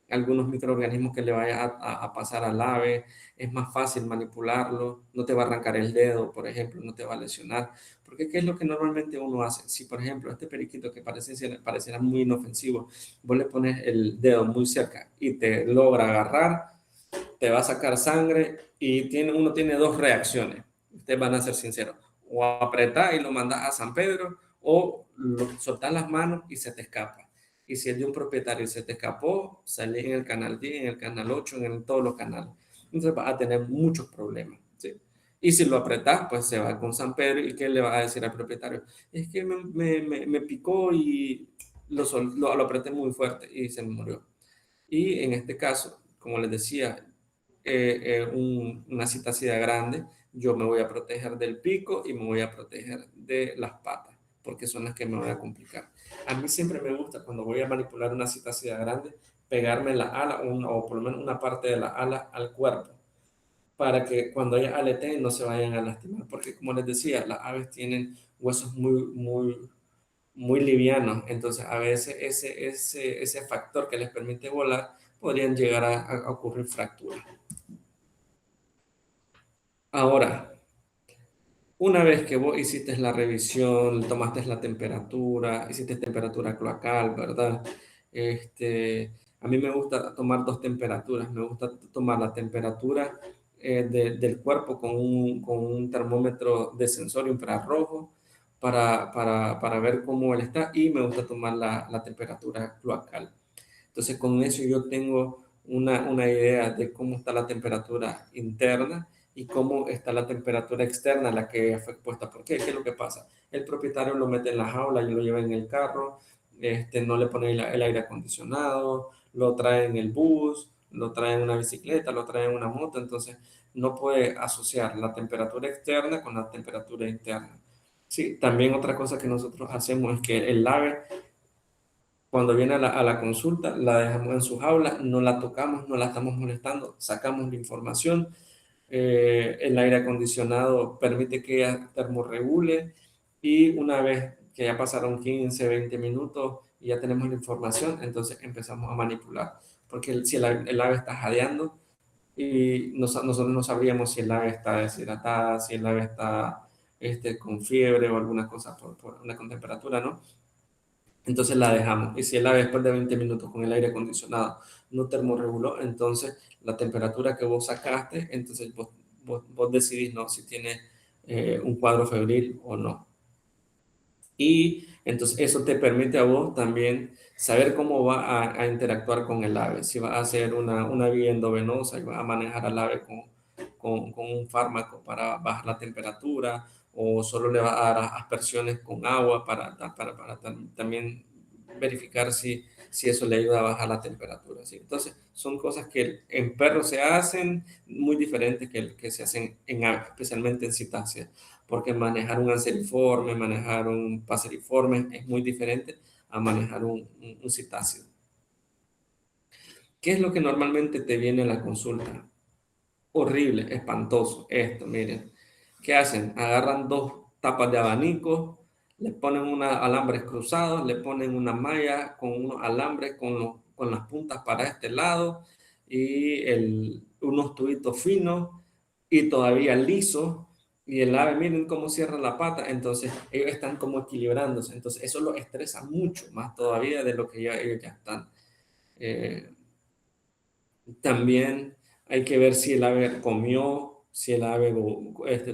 algunos microorganismos que le vaya a pasar al ave, es más fácil manipularlo, no te va a arrancar el dedo, por ejemplo, no te va a lesionar, porque ¿qué es lo que normalmente uno hace? Si, por ejemplo, este periquito que pareciera muy inofensivo, vos le pones el dedo muy cerca y te logra agarrar, te va a sacar sangre y uno tiene dos reacciones, ustedes van a ser sinceros, o apretás y lo mandás a San Pedro, o soltás las manos y se te escapa. Y si es de un propietario y se te escapó, salí en el canal 10, en el canal 8, en todos los canales. Entonces vas a tener muchos problemas. ¿Sí? Y si lo apretás, pues se va con San Pedro y ¿qué le va a decir al propietario? Es que me picó y lo apreté muy fuerte y se me murió. Y en este caso, como les decía, una citacida grande, yo me voy a proteger del pico y me voy a proteger de las patas, porque son las que me voy a complicar. A mí siempre me gusta cuando voy a manipular una citacida grande, pegarme la ala o por lo menos una parte de la ala al cuerpo, para que cuando ellas aleteen no se vayan a lastimar, porque como les decía, las aves tienen huesos muy muy livianos. Entonces, a veces ese factor que les permite volar podrían llegar a ocurrir fracturas. Ahora, una vez que vos hiciste la revisión, tomaste la temperatura, hiciste temperatura cloacal, ¿verdad? A mí me gusta tomar dos temperaturas. Me gusta tomar la temperatura del cuerpo con un termómetro de sensor infrarrojo para ver cómo él está, y me gusta tomar la temperatura cloacal. Entonces, con eso yo tengo una idea de cómo está la temperatura interna y cómo está la temperatura externa a la que fue expuesta. ¿Por qué? ¿Qué es lo que pasa? El propietario lo mete en la jaula y lo lleva en el carro, no le pone el aire acondicionado, lo trae en el bus, lo trae en una bicicleta, lo trae en una moto. Entonces no puede asociar la temperatura externa con la temperatura interna. Sí, también otra cosa que nosotros hacemos es que el ave, cuando viene a la consulta, la dejamos en su jaula, no la tocamos, no la estamos molestando, sacamos la información. El aire acondicionado permite que ella termorregule, y una vez que ya pasaron 15, 20 minutos y ya tenemos la información, entonces empezamos a manipular. Porque si el ave está jadeando, y nosotros no sabríamos si el ave está deshidratada, si el ave está con fiebre o alguna cosa por una con temperatura, ¿no? Entonces la dejamos. Y si el ave después de 20 minutos con el aire acondicionado no termorreguló, entonces la temperatura que vos sacaste, entonces vos decidís, ¿no?, si tiene un cuadro febril o no. Y entonces eso te permite a vos también saber cómo va a interactuar con el ave. Si va a hacer una vía endovenosa y va a manejar al ave con un fármaco para bajar la temperatura, o solo le va a dar aspersiones con agua para también verificar si eso le ayuda a bajar la temperatura, ¿sí? Entonces, son cosas que en perros se hacen muy diferentes que se hacen en aves, especialmente en citáceas, porque manejar un anseriforme, manejar un paseriforme es muy diferente a manejar un citáceo. ¿Qué es lo que normalmente te viene a la consulta? Horrible, espantoso esto, miren. ¿Qué hacen? Agarran dos tapas de abanico, le ponen unos alambres cruzados, le ponen una malla con unos alambres con las puntas para este lado, y unos tubitos finos y todavía lisos, y el ave, miren cómo cierra la pata. Entonces ellos están como equilibrándose, entonces eso los estresa mucho más todavía de lo que ellos ya están. Eh, También hay que ver si el ave comió, si el ave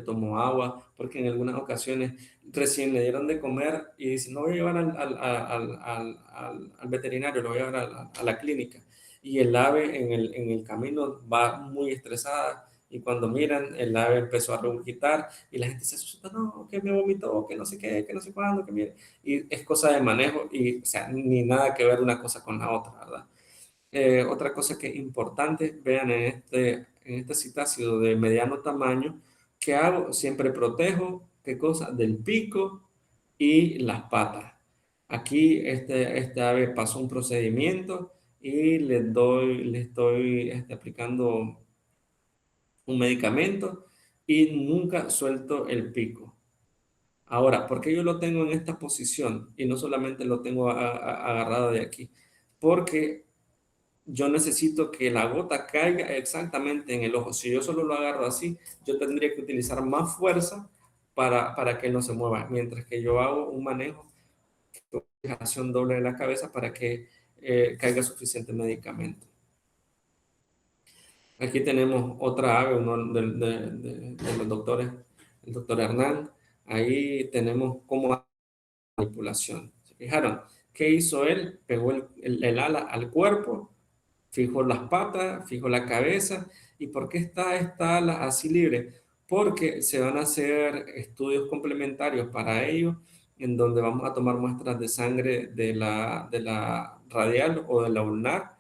tomó agua, porque en algunas ocasiones recién le dieron de comer y dicen: no, voy a llevar al veterinario, lo voy a llevar a la clínica. Y el ave en el camino va muy estresada, y cuando miran, el ave empezó a regurgitar y la gente se asusta: no, que me vomitó, que no sé qué, que no sé cuándo, que mire. Y es cosa de manejo, y o sea, ni nada que ver una cosa con la otra, ¿verdad? Otra cosa que es importante, vean, en este citácido de mediano tamaño, ¿qué hago? Siempre protejo, ¿qué cosa? Del pico y las patas. Aquí este ave pasó un procedimiento y le estoy aplicando un medicamento, y nunca suelto el pico. Ahora, ¿por qué yo lo tengo en esta posición y no solamente lo tengo agarrado de aquí? Porque yo necesito que la gota caiga exactamente en el ojo. Si yo solo lo agarro así, yo tendría que utilizar más fuerza para que no se mueva, mientras que yo hago un manejo con fijación doble de la cabeza para que caiga suficiente medicamento. Aquí tenemos otra ave, uno de los doctores, el doctor Hernán. Ahí tenemos cómo manipulación. ¿Se fijaron? ¿Qué hizo él? Pegó el ala al cuerpo, fijó las patas, fijó la cabeza. ¿Y por qué está esta ala así libre? Porque se van a hacer estudios complementarios para ello, en donde vamos a tomar muestras de sangre de la radial o de la ulnar.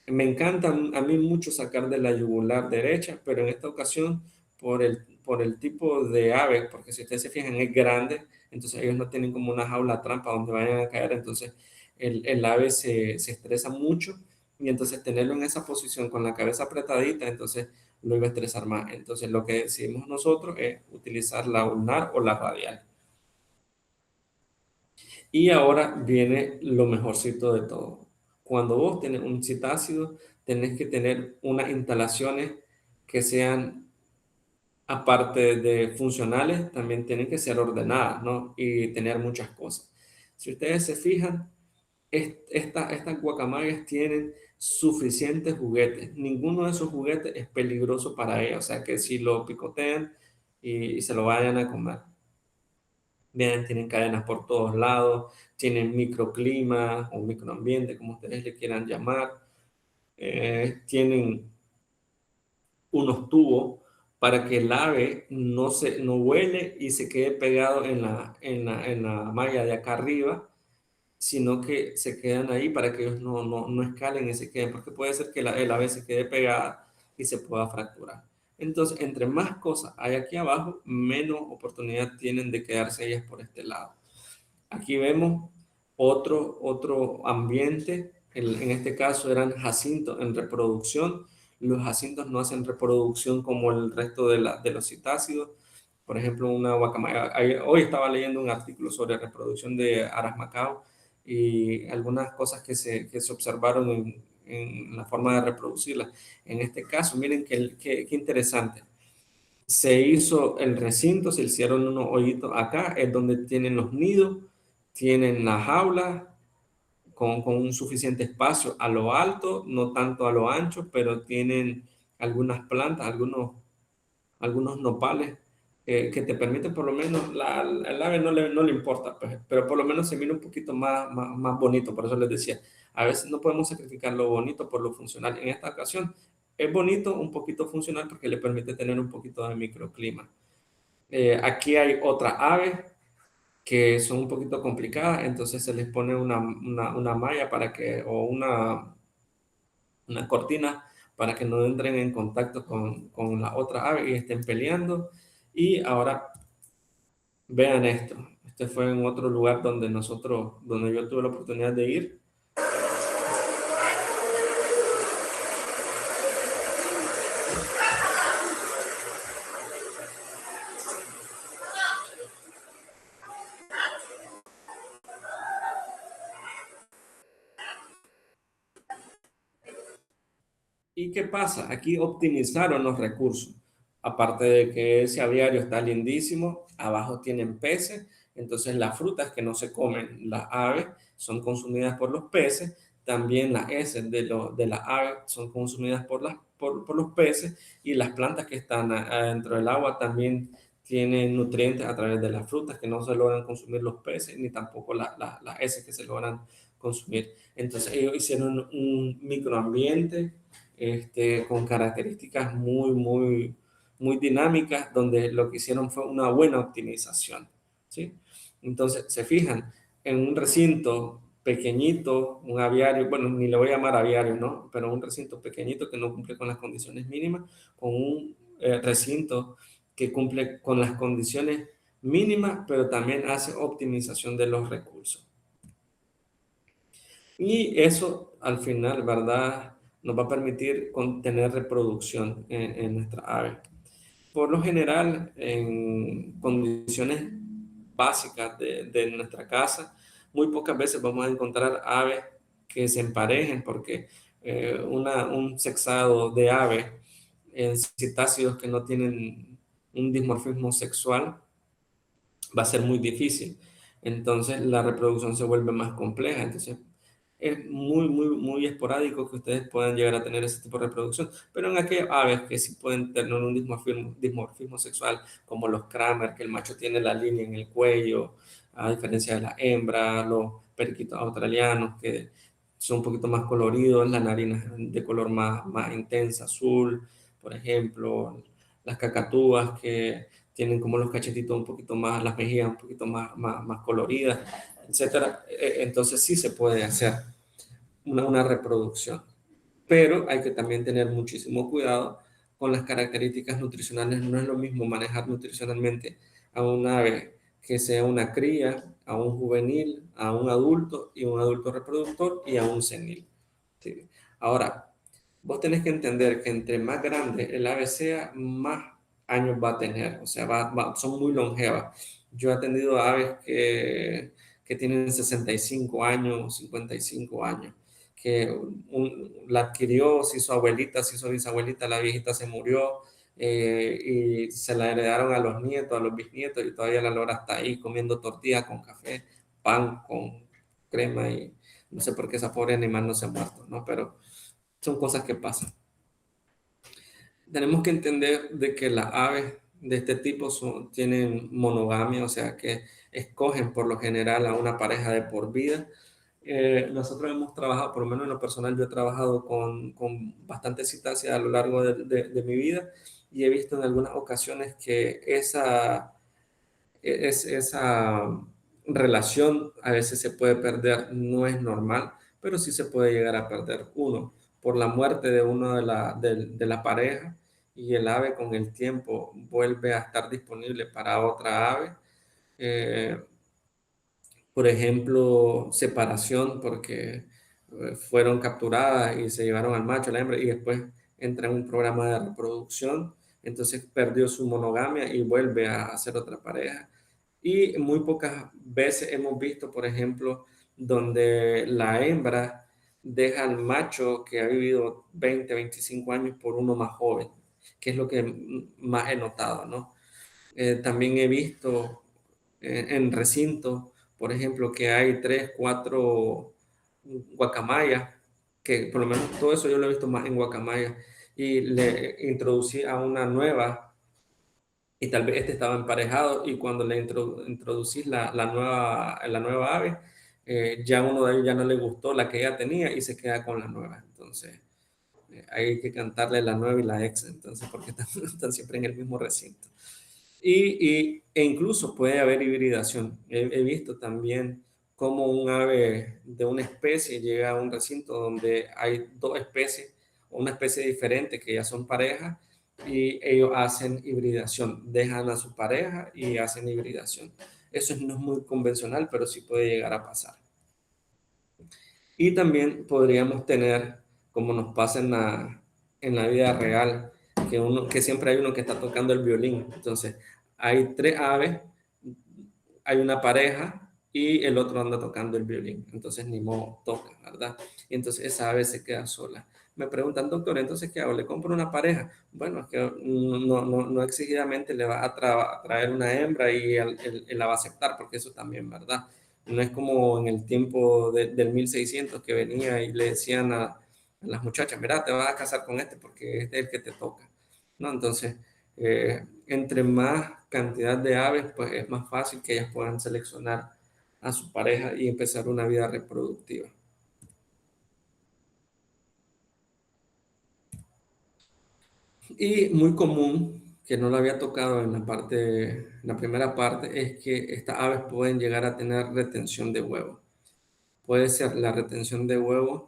Me encanta a mí mucho sacar de la yugular derecha, pero en esta ocasión, por el tipo de ave, porque si ustedes se fijan es grande, entonces ellos no tienen como una jaula trampa donde vayan a caer. Entonces el ave se estresa mucho, y entonces tenerlo en esa posición con la cabeza apretadita, entonces lo iba a estresar más. Entonces lo que decidimos nosotros es utilizar la ulnar o la radial. Y ahora viene lo mejorcito de todo. Cuando vos tenés un citácido, tenés que tener unas instalaciones que sean, aparte de funcionales, también tienen que ser ordenadas, ¿no? Y tener muchas cosas. Si ustedes se fijan, estas guacamayas tienen suficientes juguetes. Ninguno de esos juguetes es peligroso para ellas. O sea que si lo picotean y se lo vayan a comer. Bien, tienen cadenas por todos lados, tienen microclima o microambiente, como ustedes le quieran llamar. Tienen unos tubos para que el ave no vuele y se quede pegado en la malla de acá arriba, sino que se quedan ahí para que ellos no escalen y se queden, porque puede ser que el ave se quede pegada y se pueda fracturar. Entonces, entre más cosas hay aquí abajo, menos oportunidad tienen de quedarse ellas por este lado. Aquí vemos otro ambiente, en este caso eran jacintos en reproducción. Los jacintos no hacen reproducción como el resto de los citácidos. Por ejemplo, una guacamaya. Hoy estaba leyendo un artículo sobre reproducción de aras macao y algunas cosas que se observaron en la forma de reproducirlas. En este caso, miren qué interesante. Se hizo el recinto, se hicieron unos hoyitos acá, es donde tienen los nidos, tienen la jaula con un suficiente espacio a lo alto, no tanto a lo ancho, pero tienen algunas plantas, algunos nopales que te permiten por lo menos, el ave no le importa, pues, pero por lo menos se mira un poquito más bonito, por eso les decía, a veces no podemos sacrificar lo bonito por lo funcional. En esta ocasión es bonito, un poquito funcional porque le permite tener un poquito de microclima. Aquí hay otra ave que son un poquito complicadas, entonces se les pone una malla o una cortina para que no entren en contacto con la otra ave y estén peleando. Y ahora vean esto. Este fue en otro lugar donde yo tuve la oportunidad de ir. ¿Y qué pasa? Aquí optimizaron los recursos. Aparte de que ese aviario está lindísimo, abajo tienen peces, entonces las frutas que no se comen las aves son consumidas por los peces, también las heces de las aves son consumidas por los peces y las plantas que están adentro del agua también tienen nutrientes a través de las frutas que no se logran consumir los peces ni tampoco las heces que se logran consumir. Entonces ellos hicieron un microambiente con características muy dinámicas, donde lo que hicieron fue una buena optimización, ¿sí? Entonces, se fijan, en un recinto pequeñito, un aviario, bueno, ni le voy a llamar aviario, ¿no? Pero un recinto pequeñito que no cumple con las condiciones mínimas, con un recinto que cumple con las condiciones mínimas, pero también hace optimización de los recursos. Y eso al final, ¿verdad? Nos va a permitir tener reproducción en nuestra ave. Por lo general, en condiciones básicas de nuestra casa, muy pocas veces vamos a encontrar aves que se emparejen porque un sexado de aves en citácidos que no tienen un dimorfismo sexual va a ser muy difícil. Entonces la reproducción se vuelve más compleja. Entonces es muy esporádico que ustedes puedan llegar a tener ese tipo de reproducción. Pero en aquellas aves que sí pueden tener un dimorfismo sexual, como los Kramer, que el macho tiene la línea en el cuello, a diferencia de la hembra, los periquitos australianos, que son un poquito más coloridos, la narina de color más intensa, azul, por ejemplo, las cacatúas que tienen como los cachetitos un poquito más, las mejillas un poquito más coloridas, etcétera. Entonces sí se puede hacer una reproducción, pero hay que también tener muchísimo cuidado con las características nutricionales. No es lo mismo manejar nutricionalmente a un ave que sea una cría, a un juvenil, a un adulto y un adulto reproductor y a un senil. ¿Sí? Ahora, vos tenés que entender que entre más grande el ave sea, más años va a tener, o sea, son muy longevas. Yo he atendido aves que tienen 65 años, 55 años, que la adquirió, se hizo abuelita, se hizo bisabuelita, la viejita se murió, y se la heredaron a los nietos, a los bisnietos, y todavía la lora está ahí comiendo tortillas con café, pan con crema, y no sé por qué esa pobre animal no se ha muerto, ¿no? Pero son cosas que pasan. Tenemos que entender de que las aves de este tipo tienen monogamia, o sea que escogen por lo general a una pareja de por vida. Nosotros hemos trabajado, por lo menos en lo personal, yo he trabajado con bastantes citáceas a lo largo de mi vida, y he visto en algunas ocasiones que esa relación a veces se puede perder, no es normal, pero sí se puede llegar a perder. Uno, por la muerte de uno de la pareja, y el ave con el tiempo vuelve a estar disponible para otra ave. Eh, por ejemplo, separación, porque fueron capturadas y se llevaron al macho, a la hembra, y después entra en un programa de reproducción, entonces perdió su monogamia y vuelve a hacer otra pareja. Y muy pocas veces hemos visto, por ejemplo, donde la hembra deja al macho que ha vivido 20, 25 años por uno más joven, que es lo que más he notado, ¿no? También he visto en recintos, por ejemplo, que hay 3, 4 guacamayas, que por lo menos todo eso yo lo he visto más en guacamaya, y le introducí a una nueva, y tal vez este estaba emparejado, y cuando le introducís la nueva ave, ya uno de ellos ya no le gustó la que ella tenía y se queda con la nueva. Entonces, hay que cantarle la nueva y la ex, entonces, porque están siempre en el mismo recinto. E incluso puede haber hibridación. He visto también cómo un ave de una especie llega a un recinto donde hay dos especies o una especie diferente que ya son parejas, y ellos hacen hibridación, dejan a su pareja y hacen hibridación. Eso no es muy convencional, pero sí puede llegar a pasar. Y también podríamos tener, como nos pasa en la vida real, que siempre hay uno que está tocando el violín. Entonces, hay 3 aves, hay una pareja y el otro anda tocando el violín. Entonces, ni modo, toca, ¿verdad? Y entonces esa ave se queda sola. Me preguntan, doctor, ¿entonces qué hago? ¿Le compro una pareja? Bueno, es que no exigidamente le va a traer una hembra y él la va a aceptar, porque eso también, ¿verdad? No es como en el tiempo del 1600 que venía y le decían a las muchachas, mira, te vas a casar con este porque este es el que te toca, ¿no? Entonces, entre más cantidad de aves, pues es más fácil que ellas puedan seleccionar a su pareja y empezar una vida reproductiva. Y muy común, que no lo había tocado en la primera parte, es que estas aves pueden llegar a tener retención de huevos. Puede ser la retención de huevos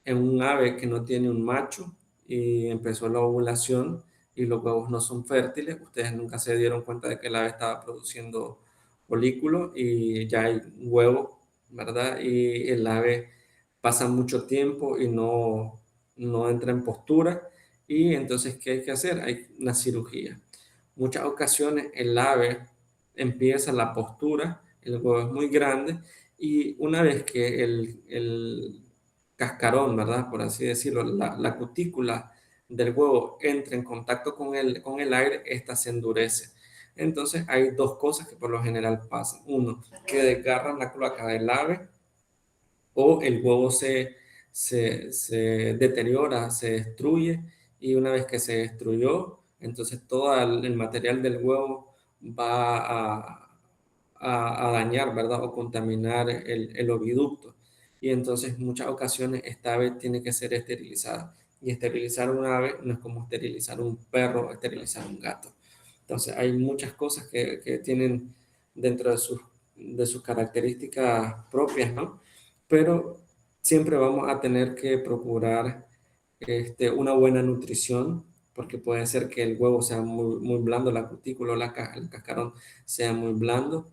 en un ave que no tiene un macho y empezó la ovulación y los huevos no son fértiles. Ustedes nunca se dieron cuenta de que el ave estaba produciendo folículos y ya hay huevo, ¿verdad? Y el ave pasa mucho tiempo y no entra en postura, y entonces, ¿qué hay que hacer? Hay una cirugía. Muchas ocasiones el ave empieza la postura, el huevo es muy grande, y una vez que el cascarón, ¿verdad? Por así decirlo, la cutícula del huevo entra en contacto con el aire, esta se endurece. Entonces hay dos cosas que por lo general pasan. Uno, que desgarran la cloaca del ave, o el huevo se deteriora, se destruye, y una vez que se destruyó, entonces todo el material del huevo va a dañar, ¿verdad? O contaminar el oviducto. Y entonces en muchas ocasiones esta ave tiene que ser esterilizada. Y esterilizar un ave no es como esterilizar un perro o esterilizar un gato. Entonces hay muchas cosas que tienen dentro de sus características propias, ¿no? Pero siempre vamos a tener que procurar una buena nutrición, porque puede ser que el huevo sea muy blando, la cutícula, el cascarón sea muy blando.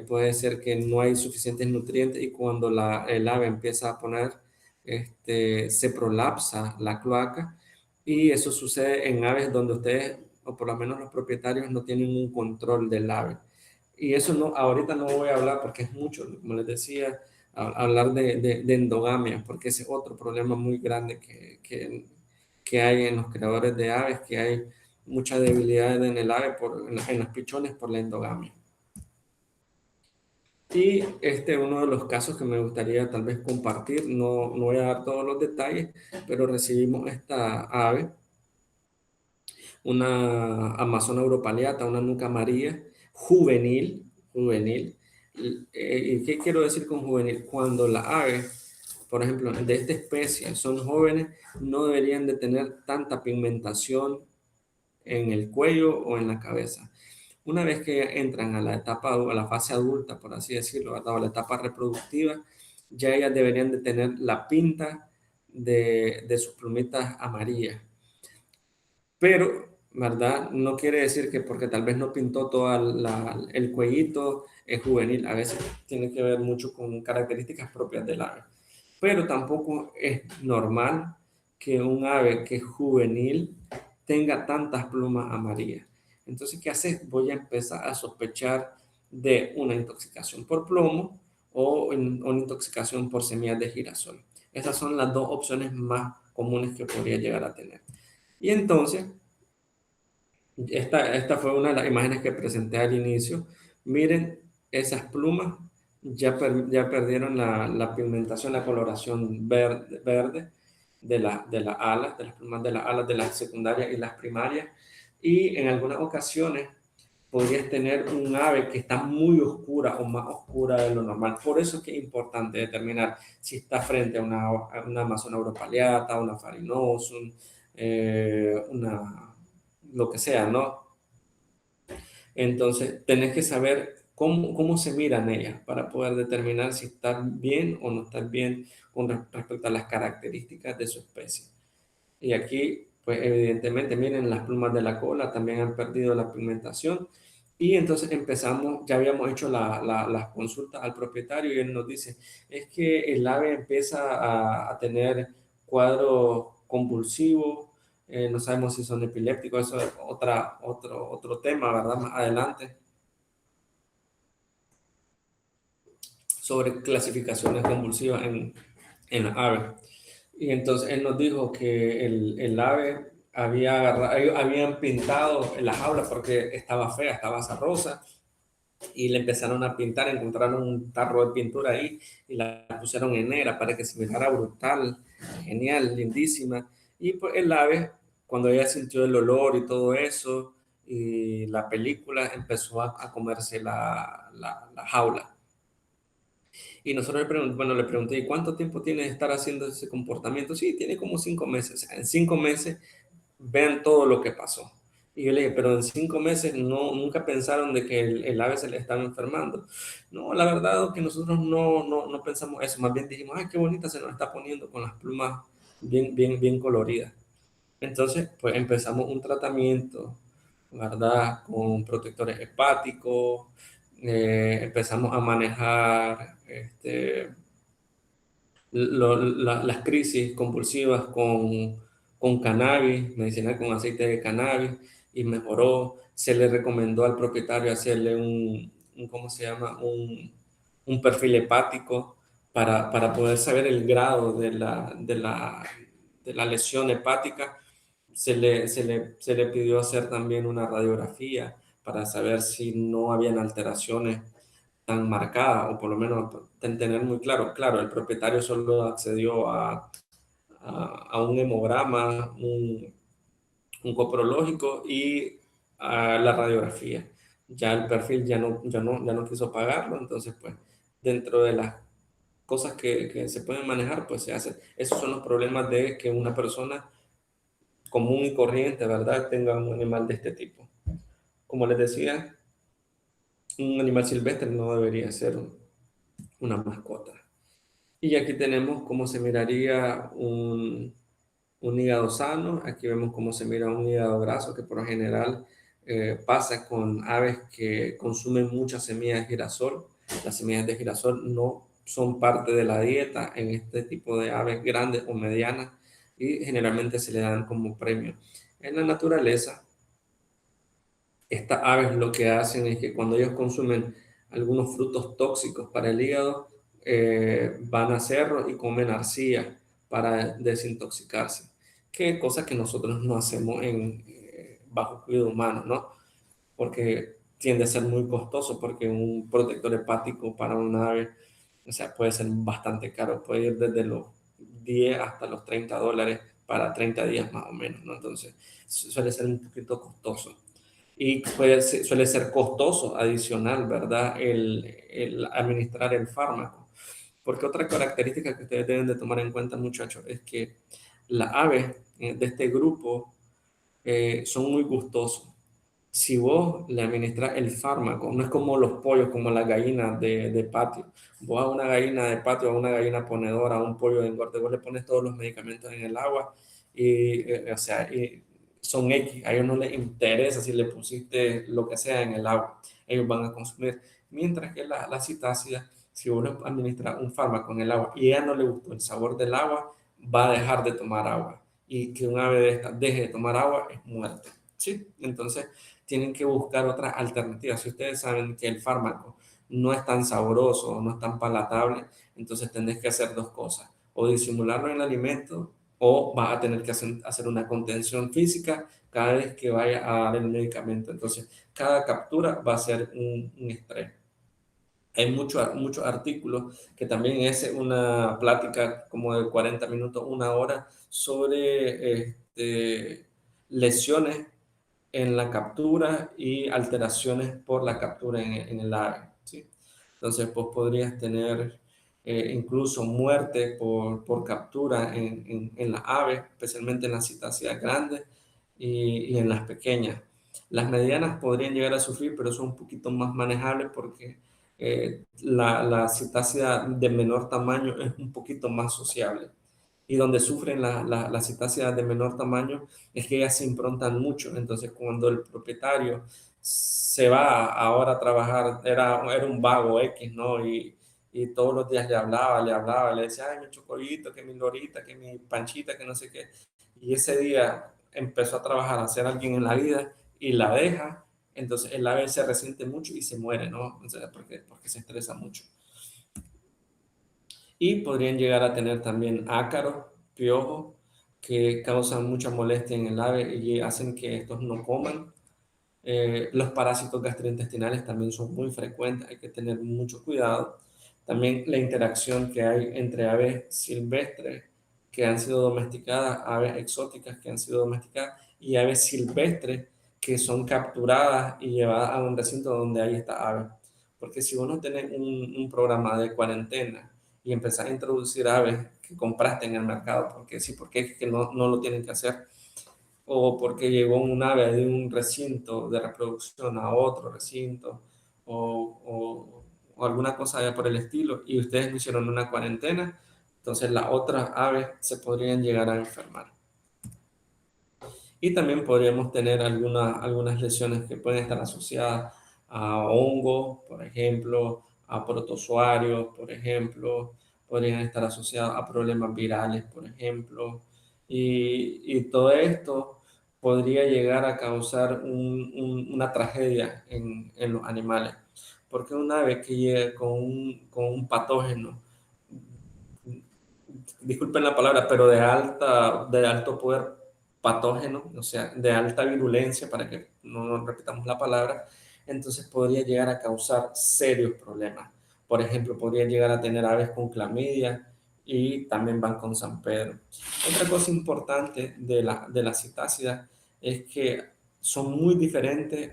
Puede ser que no hay suficientes nutrientes, y cuando el ave empieza a poner, se prolapsa la cloaca, y eso sucede en aves donde ustedes, o por lo menos los propietarios, no tienen un control del ave. Y eso no, ahorita no voy a hablar porque es mucho, como les decía, hablar de endogamia, porque ese es otro problema muy grande que hay en los creadores de aves, que hay mucha debilidad en el ave, en los pichones por la endogamia. Y este es uno de los casos que me gustaría tal vez compartir, no voy a dar todos los detalles, pero recibimos esta ave, una Amazona europaleata, una nuca amarilla, juvenil. ¿Y qué quiero decir con juvenil? Cuando la ave, por ejemplo, de esta especie son jóvenes, no deberían de tener tanta pigmentación en el cuello o en la cabeza. Una vez que entran a la etapa, a la fase adulta, por así decirlo, ¿verdad? O la etapa reproductiva, ya ellas deberían de tener la pinta de sus plumitas amarillas. Pero, ¿verdad? No quiere decir que porque tal vez no pintó todo el cuellito es juvenil. A veces tiene que ver mucho con características propias del ave. Pero tampoco es normal que un ave que es juvenil tenga tantas plumas amarillas. Entonces, ¿qué haces? Voy a empezar a sospechar de una intoxicación por plomo o una intoxicación por semillas de girasol. Esas son las dos opciones más comunes que podría llegar a tener. Y entonces, esta fue una de las imágenes que presenté al inicio. Miren, esas plumas ya perdieron la pigmentación, la coloración verde de las alas, de las plumas de las alas de las secundarias y las primarias. Y en algunas ocasiones podrías tener un ave que está muy oscura o más oscura de lo normal. Por eso es que es importante determinar si está frente a una Amazona europaleata, una Pharynoson, lo que sea, ¿no? Entonces, tenés que saber cómo se miran ellas para poder determinar si están bien o no están bien con respecto a las características de su especie. Y aquí, pues evidentemente, miren, las plumas de la cola también han perdido la pigmentación. Y entonces empezamos, ya habíamos hecho las consultas al propietario y él nos dice, es que el ave empieza a tener cuadros convulsivos, no sabemos si son epilépticos, eso es otro tema, ¿verdad? Más adelante, sobre clasificaciones convulsivas en las aves. Y entonces él nos dijo que el ave había agarrado, ellos habían pintado la jaula porque estaba fea, estaba zarrosa, y le empezaron a pintar, encontraron un tarro de pintura ahí y la pusieron en negra para que se mirara brutal, genial, lindísima. Y pues el ave, cuando ella sintió el olor y todo eso, y la película empezó a comerse la jaula. Y nosotros le pregunté, ¿y cuánto tiempo tiene de estar haciendo ese comportamiento? Sí, tiene como 5 meses. O sea, en 5 meses vean todo lo que pasó. Y yo le dije, pero en 5 meses nunca pensaron de que el ave se le estaba enfermando. No, la verdad es que nosotros no pensamos eso. Más bien dijimos, ay, qué bonita se nos está poniendo con las plumas bien coloridas. Entonces, pues empezamos un tratamiento, ¿verdad? Con protectores hepáticos, empezamos a manejar las crisis convulsivas con cannabis, medicinal con aceite de cannabis, y mejoró. Se le recomendó al propietario hacerle ¿cómo se llama? Un perfil hepático para poder saber el grado de la lesión hepática. Se le pidió hacer también una radiografía para saber si no habían alteraciones tan marcada, o por lo menos tener muy claro. Claro, el propietario solo accedió a un hemograma, un coprológico y a la radiografía. Ya el perfil ya no quiso pagarlo, entonces pues dentro de las cosas que se pueden manejar, pues se hace. Esos son los problemas de que una persona común y corriente, ¿verdad?, tenga un animal de este tipo. Como les decía, un animal silvestre no debería ser una mascota. Y aquí tenemos cómo se miraría un hígado sano. Aquí vemos cómo se mira un hígado graso, que por lo general pasa con aves que consumen muchas semillas de girasol. Las semillas de girasol no son parte de la dieta en este tipo de aves grandes o medianas y generalmente se le dan como premio. En la naturaleza, Estas aves lo que hacen es que cuando ellos consumen algunos frutos tóxicos para el hígado, van a cerro y comen arcilla para desintoxicarse, que cosa que nosotros no hacemos bajo cuidado humano, ¿no? Porque tiende a ser muy costoso, porque un protector hepático para un ave, o sea, puede ser bastante caro, puede ir desde los 10 hasta los $30 para 30 días más o menos, ¿no? Entonces, suele ser un poquito costoso. Y suele ser costoso adicional, ¿verdad? El administrar el fármaco. Porque otra característica que ustedes deben de tomar en cuenta, muchachos, es que las aves de este grupo son muy gustosos. Si vos le administras el fármaco, no es como los pollos, como las gallinas de patio. Vos a una gallina de patio, a una gallina ponedora, a un pollo de engorde, vos le pones todos los medicamentos en el agua y, o sea, son X. A ellos no les interesa si le pusiste lo que sea en el agua. Ellos van a consumir. Mientras que la citácida, si vos le administras un fármaco en el agua y a ella no le gustó el sabor del agua, va a dejar de tomar agua. Y que un ave de esta deje de tomar agua es muerte. ¿Sí? Entonces, tienen que buscar otras alternativas. Si ustedes saben que el fármaco no es tan sabroso, no es tan palatable, entonces tendréis que hacer dos cosas: o disimularlo en el alimento, o vas a tener que hacer una contención física cada vez que vaya a dar el medicamento. Entonces, cada captura va a ser un estrés. Hay muchos artículos, que también es una plática como de 40 minutos, una hora, sobre lesiones en la captura y alteraciones por la captura en el ave, ¿sí? Entonces, pues podrías tener incluso muerte por captura en las aves, especialmente en las citácidas grandes y en las pequeñas. Las medianas podrían llegar a sufrir, pero son un poquito más manejables porque la citácida de menor tamaño es un poquito más sociable. Y donde sufren las citáceas de menor tamaño es que ellas se improntan mucho. Entonces, cuando el propietario se va ahora a trabajar, era un vago X, ¿no? Y todos los días le decía, ay, mi chocolito, que mi lorita, que mi panchita, que no sé qué. Y ese día empezó a trabajar, a ser alguien en la vida y la deja. Entonces, el ave se resiente mucho y se muere, ¿no? Entonces, porque se estresa mucho. Y podrían llegar a tener también ácaros, piojos, que causan mucha molestia en el ave y hacen que estos no coman. Los parásitos gastrointestinales también son muy frecuentes, hay que tener mucho cuidado. También la interacción que hay entre aves silvestres que han sido domesticadas, aves exóticas que han sido domesticadas y aves silvestres que son capturadas y llevadas a un recinto donde hay esta ave. Porque si vos no tenés un programa de cuarentena y empezás a introducir aves que compraste en el mercado, porque sí, porque es que no lo tienen que hacer, o porque llegó un ave de un recinto de reproducción a otro recinto, o alguna cosa por el estilo, y ustedes no hicieron una cuarentena, entonces las otras aves se podrían llegar a enfermar. Y también podríamos tener algunas lesiones que pueden estar asociadas a hongos, por ejemplo, a protozoarios, por ejemplo, podrían estar asociadas a problemas virales, por ejemplo, y todo esto podría llegar a causar una tragedia en los animales, porque un ave que llega con un patógeno, disculpen la palabra, pero de alto poder patógeno, o sea, de alta virulencia, para que no repitamos la palabra, entonces podría llegar a causar serios problemas. Por ejemplo, podría llegar a tener aves con clamidia y también van con San Pedro. Otra cosa importante de la citácida es que son muy diferentes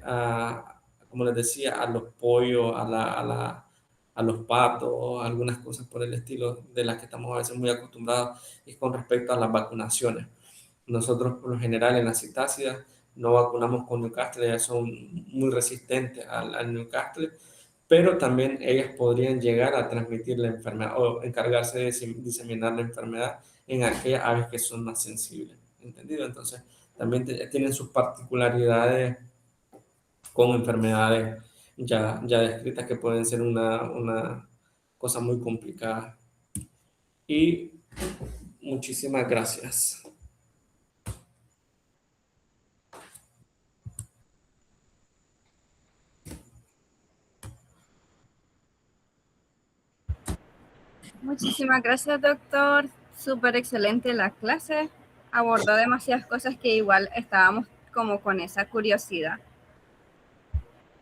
como les decía, a los pollos, a los patos, algunas cosas por el estilo de las que estamos a veces muy acostumbrados, y con respecto a las vacunaciones. Nosotros por lo general en las citácidas no vacunamos con Newcastle, ellas son muy resistentes al Newcastle, pero también ellas podrían llegar a transmitir la enfermedad o encargarse de diseminar la enfermedad en aquellas aves que son más sensibles, ¿entendido? Entonces también tienen sus particularidades con enfermedades ya descritas que pueden ser una cosa muy complicada. Y muchísimas gracias. Muchísimas gracias, doctor. Súper excelente la clase. Abordó demasiadas cosas que igual estábamos como con esa curiosidad.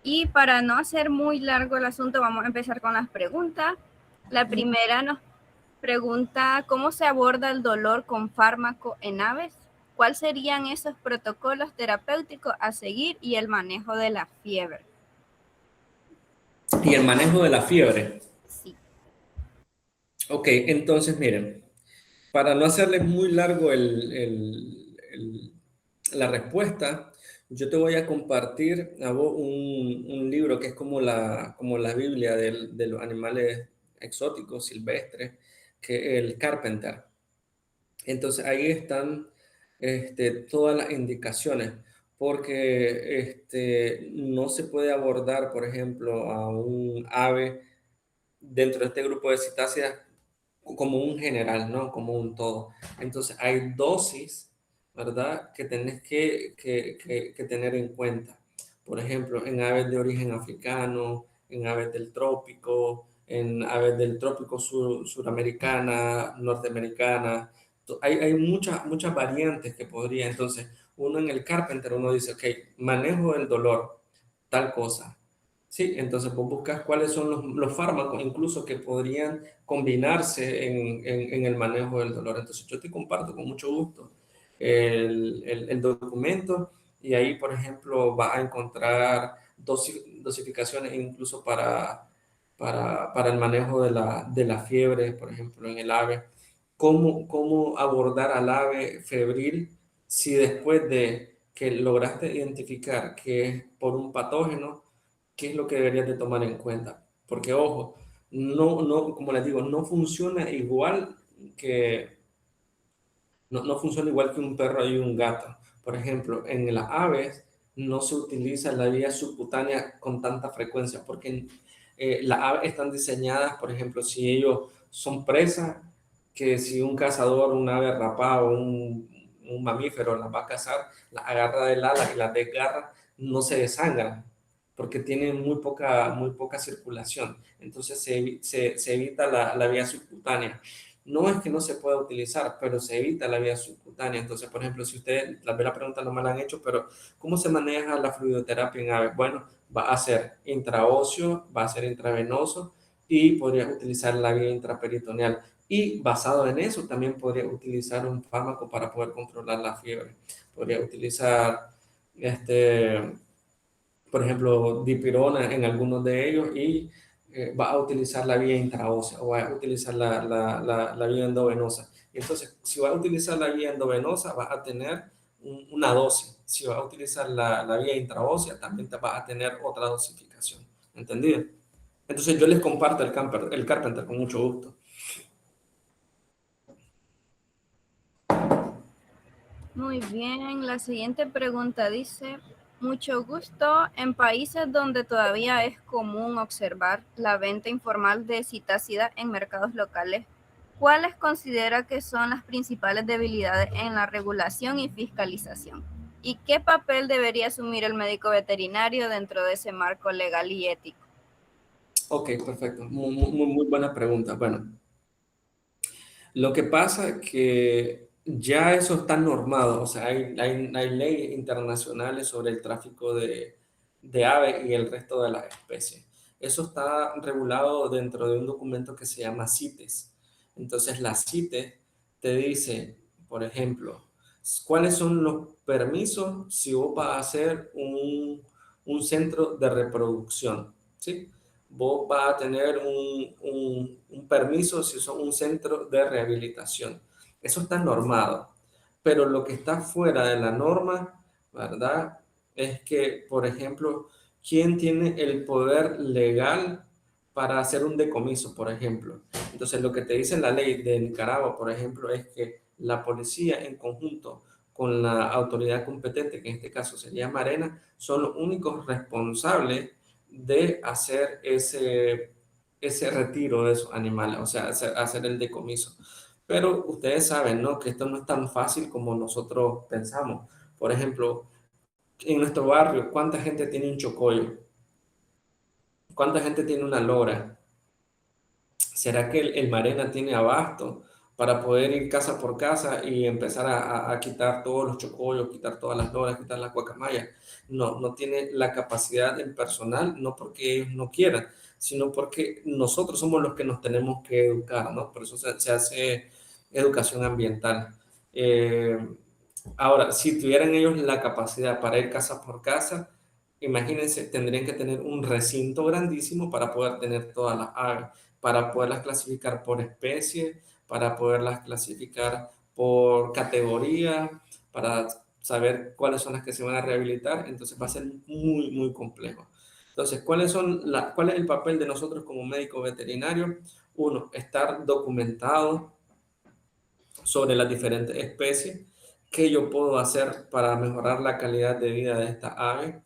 Y para no hacer muy largo el asunto, vamos a empezar con las preguntas. La primera nos pregunta, ¿cómo se aborda el dolor con fármaco en aves? ¿Cuáles serían esos protocolos terapéuticos a seguir y el manejo de la fiebre? Y el manejo de la fiebre. Sí. Ok, entonces miren, para no hacerles muy largo la respuesta, yo te voy a compartir a vos un libro que es como la Biblia de los animales exóticos, silvestres, que es el Carpenter. Entonces ahí están todas las indicaciones, porque no se puede abordar, por ejemplo, a un ave dentro de este grupo de citáceas como un general, ¿no? Como un todo. Entonces hay dosis, ¿verdad? Que tenés que tener en cuenta. Por ejemplo, en aves de origen africano, en aves del trópico, en aves del trópico suramericana, norteamericana. Hay muchas variantes que podría. Entonces, uno en el Carpenter, uno dice, ok, manejo del dolor, tal cosa. Sí, entonces vos buscas cuáles son los fármacos incluso que podrían combinarse en el manejo del dolor. Entonces yo te comparto con mucho gusto el documento y ahí, por ejemplo, vas a encontrar dosificaciones incluso para el manejo de la fiebre, por ejemplo, en el ave. Cómo abordar al ave febril si después de que lograste identificar que es por un patógeno, qué es lo que deberías de tomar en cuenta. Porque, ojo, como les digo, no funciona igual que, no funciona igual que un perro y un gato. Por ejemplo, en las aves no se utiliza la vía subcutánea con tanta frecuencia, porque las aves están diseñadas, por ejemplo, si ellos son presas, que si un cazador, un ave rapada o un mamífero las va a cazar, las agarra del ala y las desgarra, no se desangran, porque tienen muy poca circulación. Entonces se evita la vía subcutánea. No es que no se pueda utilizar, pero se evita la vía subcutánea. Entonces, por ejemplo, si ustedes, tal vez la pregunta no me la han hecho, pero ¿cómo se maneja la fluidoterapia en aves? Bueno, va a ser intraóseo, va a ser intravenoso y podría utilizar la vía intraperitoneal. Y basado en eso, también podría utilizar un fármaco para poder controlar la fiebre. Podría utilizar, por ejemplo, dipirona en algunos de ellos y va a utilizar la vía intraósea o va a utilizar la vía endovenosa. Entonces, si va a utilizar la vía endovenosa, va a tener una dosis. Si va a utilizar la vía intraósea, también te va a tener otra dosificación. ¿Entendido? Entonces, yo les comparto el Carpenter con mucho gusto. Muy bien, la siguiente pregunta dice, mucho gusto, en países donde todavía es común observar la venta informal de citacida en mercados locales, ¿cuáles considera que son las principales debilidades en la regulación y fiscalización? ¿Y qué papel debería asumir el médico veterinario dentro de ese marco legal y ético? Ok, perfecto. Muy buena pregunta. Bueno, lo que pasa es que ya eso está normado, o sea, hay leyes internacionales sobre el tráfico de aves y el resto de las especies. Eso está regulado dentro de un documento que se llama CITES. Entonces, la CITES te dice, por ejemplo, cuáles son los permisos si vos vas a hacer un centro de reproducción, ¿sí? Vos vas a tener un permiso si son un centro de rehabilitación. Eso está normado. Pero lo que está fuera de la norma, ¿verdad? Es que, por ejemplo, ¿quién tiene el poder legal para hacer un decomiso, por ejemplo? Entonces, lo que te dice la ley de Nicaragua, por ejemplo, es que la policía en conjunto con la autoridad competente, que en este caso sería Marena, son los únicos responsables de hacer ese retiro de esos animales, o sea, hacer el decomiso. Pero ustedes saben, ¿no? Que esto no es tan fácil como nosotros pensamos. Por ejemplo, en nuestro barrio, ¿cuánta gente tiene un chocollo? ¿Cuánta gente tiene una lora? ¿Será que el Marena tiene abasto para poder ir casa por casa y empezar a quitar todos los chocollos, quitar todas las loras, quitar las guacamayas? No, no tiene la capacidad en personal, no porque ellos no quieran, sino porque nosotros somos los que nos tenemos que educar, ¿no? Por eso se hace educación ambiental. Eh, Ahora, si tuvieran ellos la capacidad para ir casa por casa, imagínense, tendrían que tener un recinto grandísimo para poder tener todas las aves, para poderlas clasificar por especie, para poderlas clasificar por categoría, para saber cuáles son las que se van a rehabilitar. Entonces va a ser muy, muy complejo. Entonces, ¿cuál es el papel de nosotros como médicos veterinarios? Uno, estar documentado sobre las diferentes especies, qué yo puedo hacer para mejorar la calidad de vida de esta ave,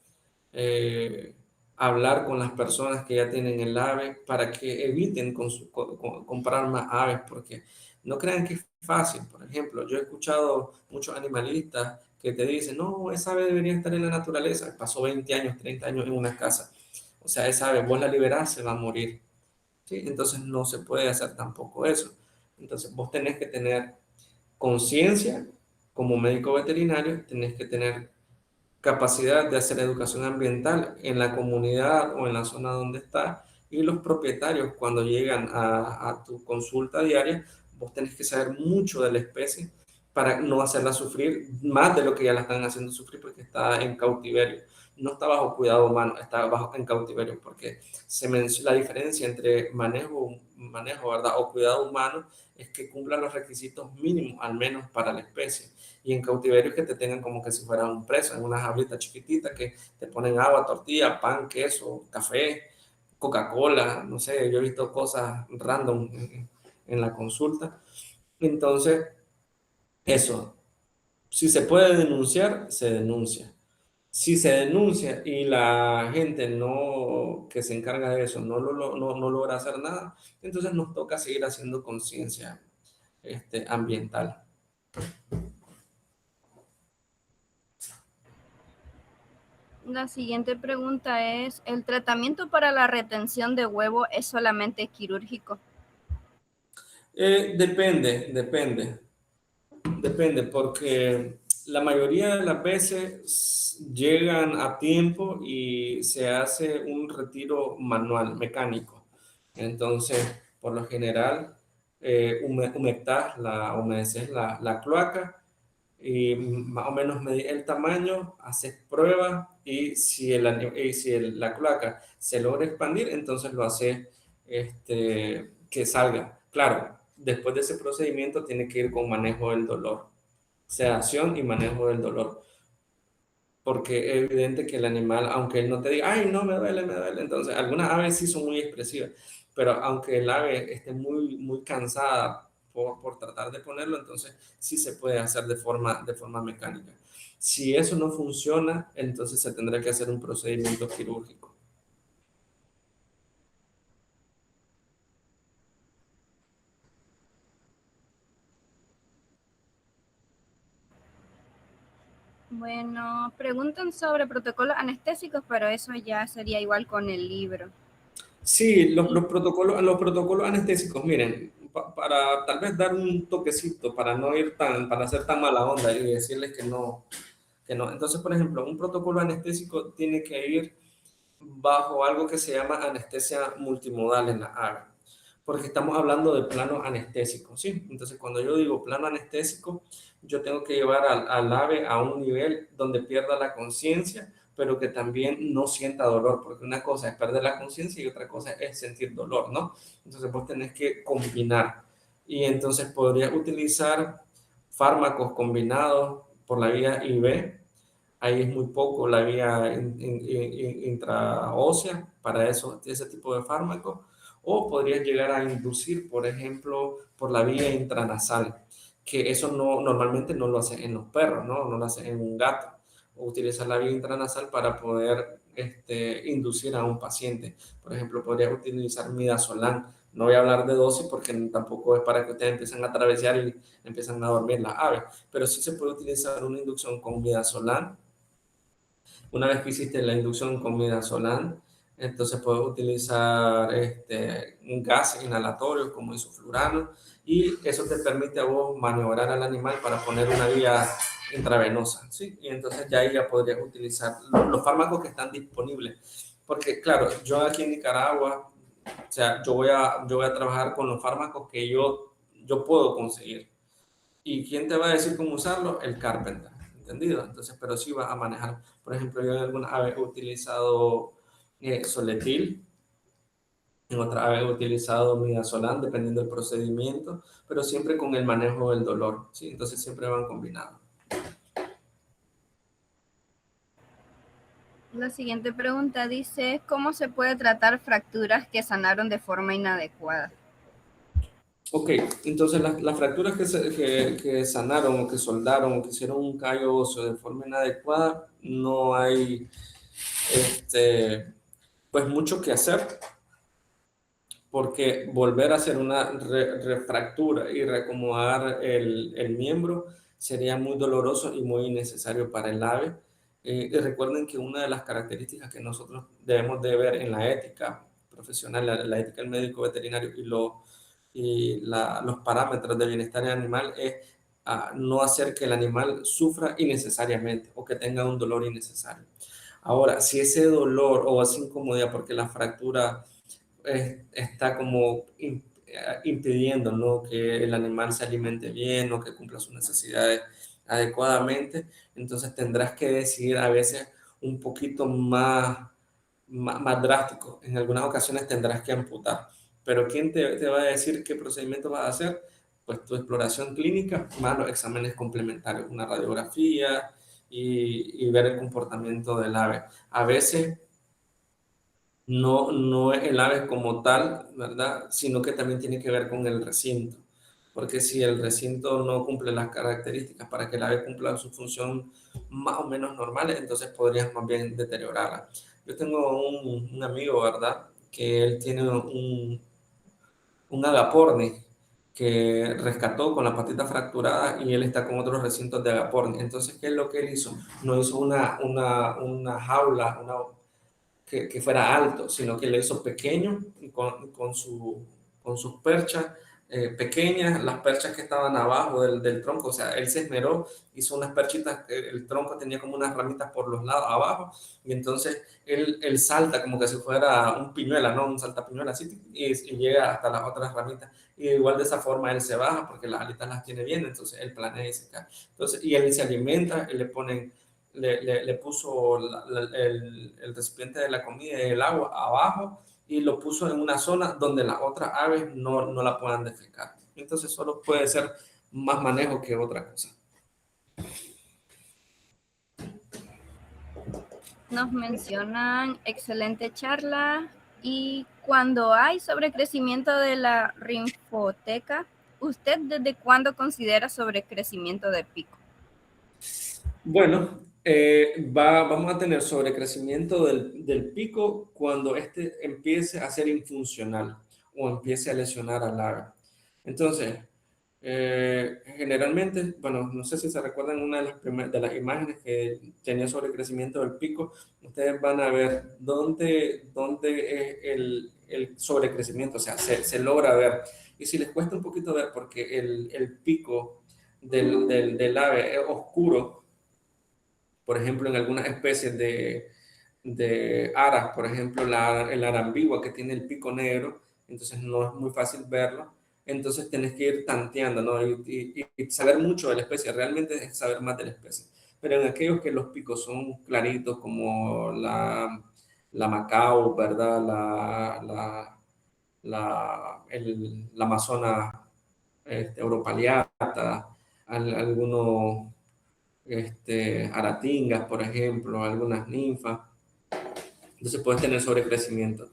eh, hablar con las personas que ya tienen el ave para que eviten comprar más aves, porque no crean que es fácil. Por ejemplo, yo he escuchado muchos animalistas que te dicen, no, esa ave debería estar en la naturaleza, pasó 20 años, 30 años en una casa. O sea, esa ave, vos la liberás, se va a morir. ¿Sí? Entonces no se puede hacer tampoco eso. Entonces vos tenés que tener conciencia como médico veterinario, tenés que tener capacidad de hacer educación ambiental en la comunidad o en la zona donde está, y los propietarios cuando llegan a tu consulta diaria, vos tenés que saber mucho de la especie para no hacerla sufrir más de lo que ya la están haciendo sufrir porque está en cautiverio. No está bajo cuidado humano, está en cautiverio porque la diferencia entre manejo, ¿verdad? O cuidado humano es que cumplan los requisitos mínimos, al menos para la especie. Y en cautiverio es que te tengan como que si fuera un preso, en una jaulita chiquitita que te ponen agua, tortilla, pan, queso, café, Coca-Cola, no sé, yo he visto cosas random en la consulta. Entonces, eso, si se puede denunciar, se denuncia. Si se denuncia y la gente no, que se encarga de eso no logra hacer nada, entonces nos toca seguir haciendo conciencia ambiental. La siguiente pregunta es, ¿el tratamiento para la retención de huevo es solamente quirúrgico? Depende, porque la mayoría de las veces llegan a tiempo y se hace un retiro manual, mecánico. Entonces, por lo general, humedeces la cloaca y más o menos medir el tamaño, haces pruebas y si la cloaca se logra expandir, entonces lo haces que salga. Claro, después de ese procedimiento tiene que ir con manejo del dolor, sedación y manejo del dolor, porque es evidente que el animal, aunque él no te diga, ay, no, me duele, entonces algunas aves sí son muy expresivas, pero aunque el ave esté muy, muy cansada por tratar de ponerlo, entonces sí se puede hacer de forma mecánica. Si eso no funciona, entonces se tendrá que hacer un procedimiento quirúrgico. Bueno, preguntan sobre protocolos anestésicos, pero eso ya sería igual con el libro. Sí, los protocolos anestésicos, miren, para tal vez dar un toquecito, para hacer tan mala onda y decirles que no. Entonces, por ejemplo, un protocolo anestésico tiene que ir bajo algo que se llama anestesia multimodal en la ave, porque estamos hablando de plano anestésico, ¿sí? Entonces, cuando yo digo plano anestésico, yo tengo que llevar al ave a un nivel donde pierda la conciencia, pero que también no sienta dolor, porque una cosa es perder la conciencia y otra cosa es sentir dolor, ¿no? Entonces, vos tenés que combinar. Y entonces podrías utilizar fármacos combinados por la vía IV. Ahí es muy poco la vía intraósea para ese tipo de fármacos. O podrías llegar a inducir, por ejemplo, por la vía intranasal, que eso normalmente no lo hacen en los perros, ¿no? No lo hacen en un gato. O utilizar la vía intranasal para poder inducir a un paciente. Por ejemplo, podrías utilizar midazolam. No voy a hablar de dosis porque tampoco es para que ustedes empiecen a atravesar y empiezan a dormir las aves, pero sí se puede utilizar una inducción con midazolam. Una vez que hiciste la inducción con midazolam, Entonces puedes utilizar un gas inhalatorio como isoflurano y eso te permite a vos maniobrar al animal para poner una vía intravenosa, ¿sí? Y entonces ya ahí ya podrías utilizar los fármacos que están disponibles. Porque claro, yo aquí en Nicaragua, o sea, yo voy a trabajar con los fármacos que yo puedo conseguir. ¿Y quién te va a decir cómo usarlo? El carpenter, ¿entendido? Entonces, pero sí vas a manejar. Por ejemplo, yo en alguna vez he utilizado Soletil, en otra vez he utilizado Midazolam, dependiendo del procedimiento, pero siempre con el manejo del dolor, ¿sí? Entonces siempre van combinados. La siguiente pregunta dice, ¿cómo se puede tratar fracturas que sanaron de forma inadecuada? Ok, entonces las fracturas que sanaron o que soldaron o que hicieron un callo óseo de forma inadecuada, no hay pues mucho que hacer porque volver a hacer una refractura y reacomodar el miembro sería muy doloroso y muy innecesario para el ave. Y recuerden que una de las características que nosotros debemos de ver en la ética profesional, la ética del médico veterinario los parámetros de bienestar animal es no hacer que el animal sufra innecesariamente o que tenga un dolor innecesario. Ahora, si ese dolor o esa incomodidad porque la fractura está como impidiendo, ¿no? Que el animal se alimente bien o que cumpla sus necesidades adecuadamente, entonces tendrás que decidir a veces un poquito más drástico. En algunas ocasiones tendrás que amputar. Pero ¿quién te va a decir qué procedimiento vas a hacer? Pues tu exploración clínica más los exámenes complementarios, una radiografía y ver el comportamiento del ave. A veces no es el ave como tal, ¿verdad? Sino que también tiene que ver con el recinto. Porque si el recinto no cumple las características para que el ave cumpla su función más o menos normales, entonces podrías más bien deteriorarla. Yo tengo un amigo, ¿verdad? Que él tiene un agaporni que rescató con la patita fracturada y él está con otros recintos de agaporni. Entonces, ¿qué es lo que él hizo? No hizo una jaula, que fuera alto, sino que lo hizo pequeño con sus perchas pequeñas, las perchas que estaban abajo del tronco, o sea, él se esmeró, hizo unas perchitas, el tronco tenía como unas ramitas por los lados abajo, y entonces él salta como que si fuera un piñuela, ¿no? Un saltapiñuela así, y llega hasta las otras ramitas, y igual de esa forma él se baja, porque las alitas las tiene bien, entonces él planea y se cae. Entonces, y él se alimenta, él le ponen le puso el recipiente de la comida y el agua abajo y lo puso en una zona donde las otras aves no la puedan defecar. Entonces solo puede ser más manejo que otra cosa. Nos mencionan excelente charla y cuando hay sobrecrecimiento de la linfoteca, ¿usted desde cuándo considera sobrecrecimiento de pico? Bueno, vamos a tener sobrecrecimiento del pico cuando este empiece a ser infuncional o empiece a lesionar al ave. Entonces, generalmente, bueno, no sé si se recuerdan una de las imágenes que tenía sobrecrecimiento del pico, ustedes van a ver dónde es el sobrecrecimiento, o sea, se logra ver. Y si les cuesta un poquito ver porque el pico del ave es oscuro, por ejemplo, en algunas especies de aras, por ejemplo, el arambigua que tiene el pico negro, entonces no es muy fácil verlo. Entonces tenés que ir tanteando, ¿no? Y saber mucho de la especie, realmente es saber más de la especie. Pero en aquellos que los picos son claritos, como la Macao, ¿verdad? La Amazona europaleata, algunos aratingas, por ejemplo, algunas ninfas. Entonces puedes tener sobrecrecimiento.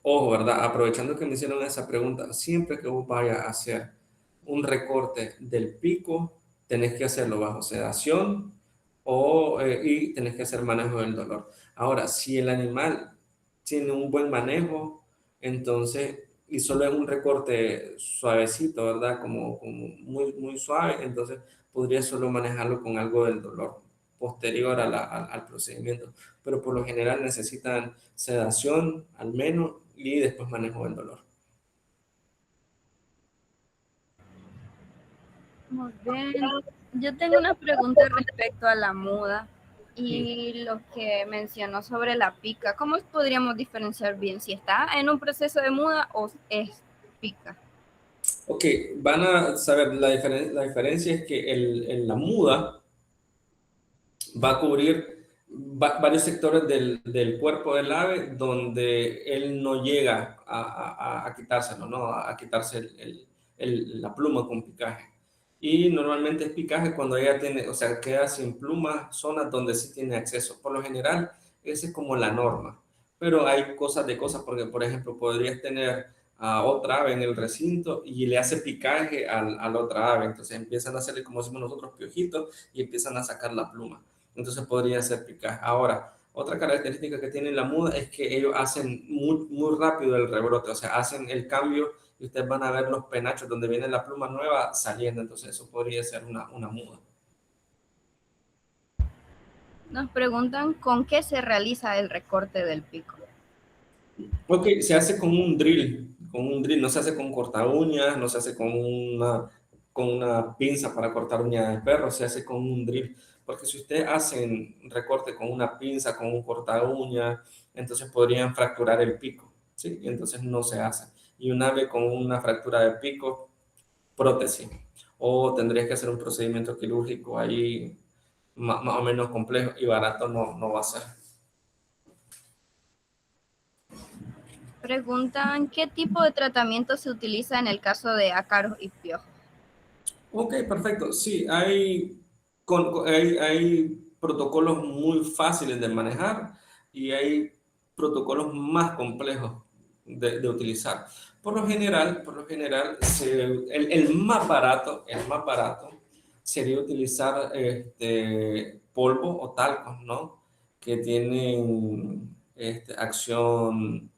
Ojo, ¿verdad? Aprovechando que me hicieron esa pregunta, siempre que vos vayas a hacer un recorte del pico, tenés que hacerlo bajo sedación y tenés que hacer manejo del dolor. Ahora, si el animal tiene un buen manejo, entonces, y solo es un recorte suavecito, ¿verdad? Como muy suave, entonces podría solo manejarlo con algo del dolor. posterior al procedimiento, pero por lo general necesitan sedación al menos y después manejo del dolor. Muy bien. Yo tengo una pregunta respecto a la muda y lo que mencionó sobre la pica. ¿Cómo podríamos diferenciar bien si está en un proceso de muda o es pica? Ok, van a saber, la diferencia es que la muda va a cubrir varios sectores del cuerpo del ave donde él no llega a quitárselo, ¿no? A quitarse la pluma con picaje. Y normalmente es picaje cuando ella tiene, o sea, queda sin pluma, zonas donde sí tiene acceso. Por lo general, esa es como la norma. Pero hay cosas de cosas, porque por ejemplo, podrías tener a otra ave en el recinto y le hace picaje al otra ave. Entonces empiezan a hacerle, como decimos nosotros, piojitos y empiezan a sacar la pluma. Entonces podría ser picaje. Ahora, otra característica que tiene la muda es que ellos hacen muy rápido el rebrote, o sea, hacen el cambio y ustedes van a ver los penachos donde viene la pluma nueva saliendo. Entonces eso podría ser una muda. Nos preguntan con qué se realiza el recorte del pico. Ok, se hace con un drill, no se hace con corta uñas, no se hace con una pinza para cortar uñas de perro, se hace con un drill. Porque si ustedes hacen recorte con una pinza, con un corta uña, entonces podrían fracturar el pico, ¿sí? Y entonces no se hace. Y un ave con una fractura de pico, prótesis. O tendrías que hacer un procedimiento quirúrgico ahí más o menos complejo y barato no va a ser. Preguntan qué tipo de tratamiento se utiliza en el caso de ácaros y piojos. Ok, perfecto. Sí, hay protocolos muy fáciles de manejar y hay protocolos más complejos de utilizar. Por lo general, el más barato sería utilizar polvo o talcos, ¿no? Que tienen acción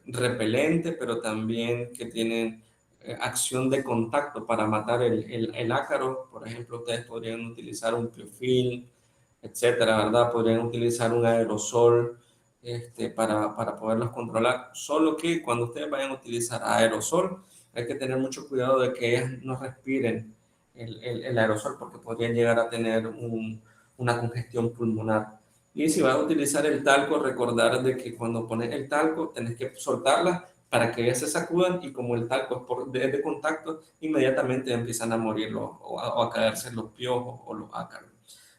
repelente, pero también que tienen acción de contacto para matar el ácaro. Por ejemplo, ustedes podrían utilizar un piofil, etcétera, ¿verdad? Podrían utilizar un aerosol para poderlos controlar. Solo que cuando ustedes vayan a utilizar aerosol, hay que tener mucho cuidado de que ellas no respiren el aerosol porque podrían llegar a tener una congestión pulmonar. Y si vas a utilizar el talco, recordar de que cuando pones el talco, tenés que soltarla para que ellas se sacudan y como el talco es de contacto, inmediatamente empiezan a morir o a caerse los piojos o los ácaros.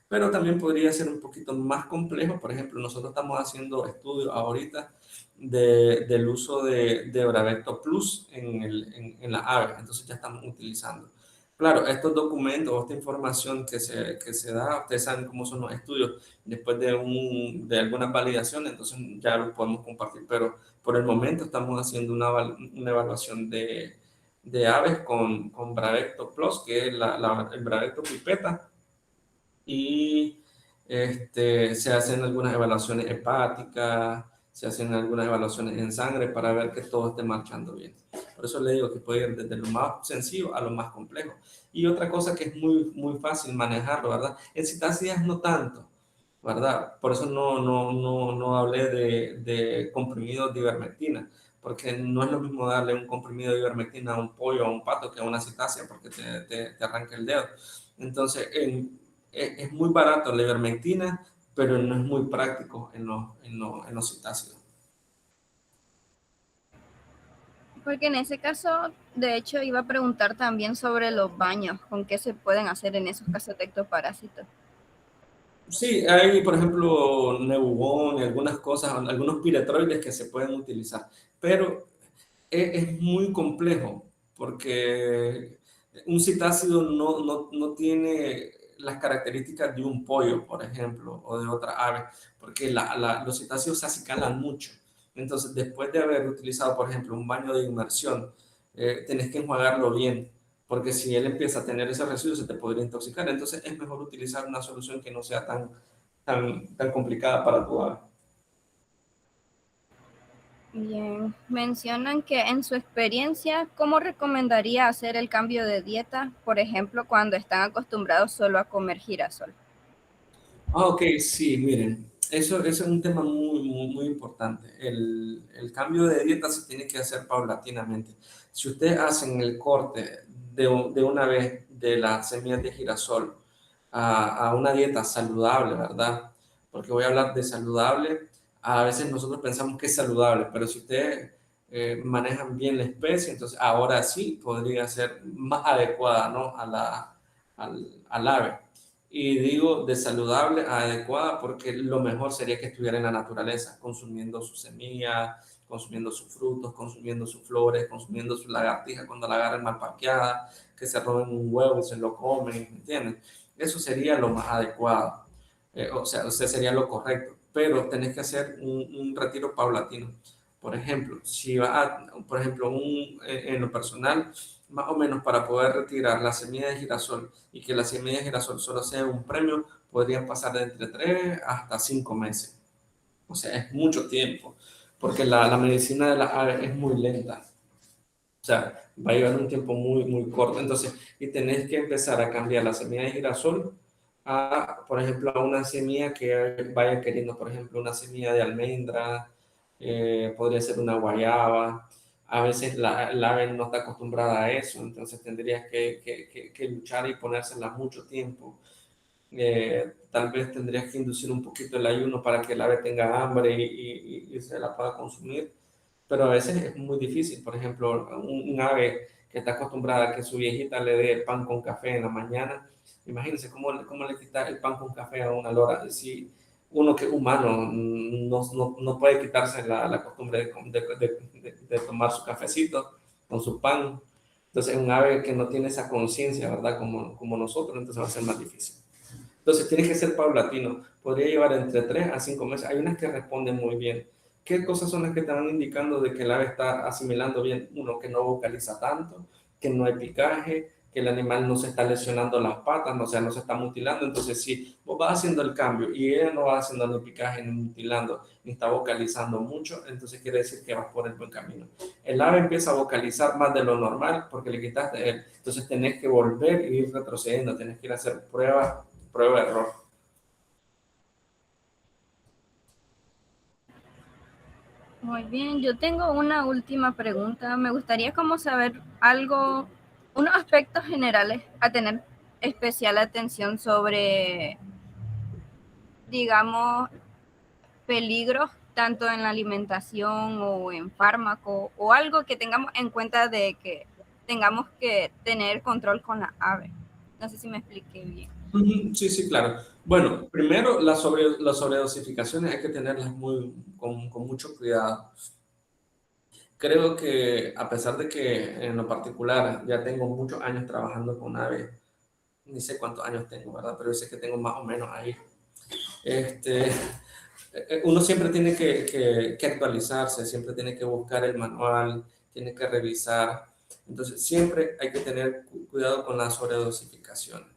Pero también podría ser un poquito más complejo. Por ejemplo, nosotros estamos haciendo estudios ahorita del uso de Bravecto Plus en la ave. Entonces ya estamos utilizando. Claro, estos documentos, esta información que se da, ustedes saben cómo son los estudios, después de algunas validaciones, entonces ya los podemos compartir, pero por el momento estamos haciendo una evaluación de aves con Bravecto Plus, que es el Bravecto pipeta, y se hacen algunas evaluaciones hepáticas, se hacen algunas evaluaciones en sangre para ver que todo esté marchando bien. Por eso le digo que puede ir desde lo más sencillo a lo más complejo. Y otra cosa que es muy fácil manejarlo, ¿verdad? En citasias no tanto, ¿verdad? Por eso no hablé de comprimidos de ivermectina, porque no es lo mismo darle un comprimido de ivermectina a un pollo o a un pato que a una citasia, porque te arranca el dedo. Entonces, es muy barato la ivermectina, pero no es muy práctico en los citácidos. Porque en ese caso, de hecho, iba a preguntar también sobre los baños, con qué se pueden hacer en esos casos de ectoparásitos. Sí, hay, por ejemplo, Neubón y algunas cosas, algunos piretroides que se pueden utilizar, pero es muy complejo porque un citácido no tiene las características de un pollo, por ejemplo, o de otra ave, porque los citácidos se acicalan mucho. Entonces, después de haber utilizado, por ejemplo, un baño de inmersión, tenés que enjuagarlo bien, porque si él empieza a tener ese residuo, se te podría intoxicar. Entonces, es mejor utilizar una solución que no sea tan complicada para tu ave. Bien, mencionan que en su experiencia, ¿cómo recomendaría hacer el cambio de dieta, por ejemplo, cuando están acostumbrados solo a comer girasol? Ok, sí, miren, eso es un tema muy importante. El cambio de dieta se tiene que hacer paulatinamente. Si ustedes hacen el corte de una vez de las semillas de girasol a una dieta saludable, ¿verdad? Porque voy a hablar de saludable. A veces nosotros pensamos que es saludable, pero si ustedes manejan bien la especie, entonces ahora sí podría ser más adecuada, ¿no? Al ave. Y digo de saludable a adecuada porque lo mejor sería que estuviera en la naturaleza, consumiendo sus semillas, consumiendo sus frutos, consumiendo sus flores, consumiendo sus lagartijas cuando la agarren mal parqueada, que se roben un huevo y se lo comen, ¿me entienden? Eso sería lo más adecuado, o sea, sería lo correcto, pero tenés que hacer un retiro paulatino. Por ejemplo, si va a, por ejemplo, en lo personal, más o menos para poder retirar la semilla de girasol y que la semilla de girasol solo sea un premio, podrían pasar de entre 3 hasta 5 meses. O sea, es mucho tiempo, porque la medicina de las aves es muy lenta. O sea, va a llevar un tiempo muy corto. Entonces, y tenés que empezar a cambiar la semilla de girasol a, por ejemplo, a una semilla que vaya queriendo, por ejemplo, una semilla de almendra, podría ser una guayaba. A veces la ave no está acostumbrada a eso, entonces tendrías que luchar y ponérsela mucho tiempo. Tal vez tendrías que inducir un poquito el ayuno para que el ave tenga hambre y se la pueda consumir, pero a veces es muy difícil. Por ejemplo, un ave que está acostumbrada a que su viejita le dé pan con café en la mañana, imagínense cómo le quita el pan con café a una lora. Si uno que es humano no puede quitarse la costumbre de tomar su cafecito con su pan, entonces un ave que no tiene esa conciencia, ¿verdad? Como nosotros, entonces va a ser más difícil. Entonces tiene que ser paulatino. Podría llevar entre 3 a 5 meses. Hay unas que responden muy bien. ¿Qué cosas son las que te van indicando de que el ave está asimilando bien? Uno, que no vocaliza tanto, que no hay picaje, que el animal no se está lesionando las patas, o sea, no se está mutilando. Entonces, si vos vas haciendo el cambio y ella no va haciendo ni picaje, ni mutilando, ni está vocalizando mucho, entonces quiere decir que vas por el buen camino. El ave empieza a vocalizar más de lo normal porque le quitaste él. Entonces tenés que volver e ir retrocediendo, tenés que ir a hacer prueba error. Muy bien, yo tengo una última pregunta. Me gustaría como saber algo, unos aspectos generales a tener especial atención sobre, digamos, peligros tanto en la alimentación o en fármaco o algo que tengamos en cuenta de que tengamos que tener control con la ave. No sé si me expliqué bien. Sí, sí, claro. Bueno, primero las sobredosificaciones hay que tenerlas con mucho cuidado. Creo que a pesar de que en lo particular ya tengo muchos años trabajando con aves, ni sé cuántos años tengo, ¿verdad? Pero yo sé que tengo más o menos ahí. Este, uno siempre tiene que actualizarse, siempre tiene que buscar el manual, tiene que revisar. Entonces, siempre hay que tener cuidado con la sobredosificación.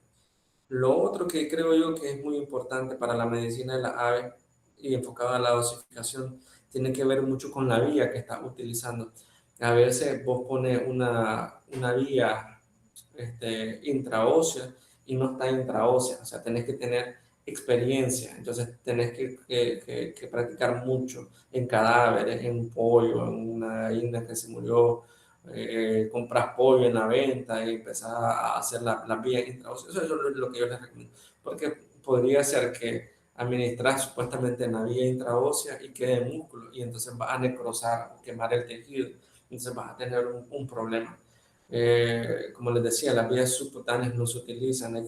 Lo otro que creo yo que es muy importante para la medicina de la ave y enfocado a la dosificación tiene que ver mucho con la vía que estás utilizando. A veces vos pones una vía intraósea y no está intraósea, o sea, tenés que tener experiencia, entonces tenés que practicar mucho en cadáveres, en un pollo, en una gallina que se murió, compras pollo en la venta y empezás a hacer la vía intraósea. Eso es lo que yo les recomiendo, porque podría ser que administras supuestamente en la vía intraósea y quede músculo y entonces va a necrosar o quemar el tejido, entonces vas a tener un problema. Como les decía, las vías subcutáneas no se utilizan,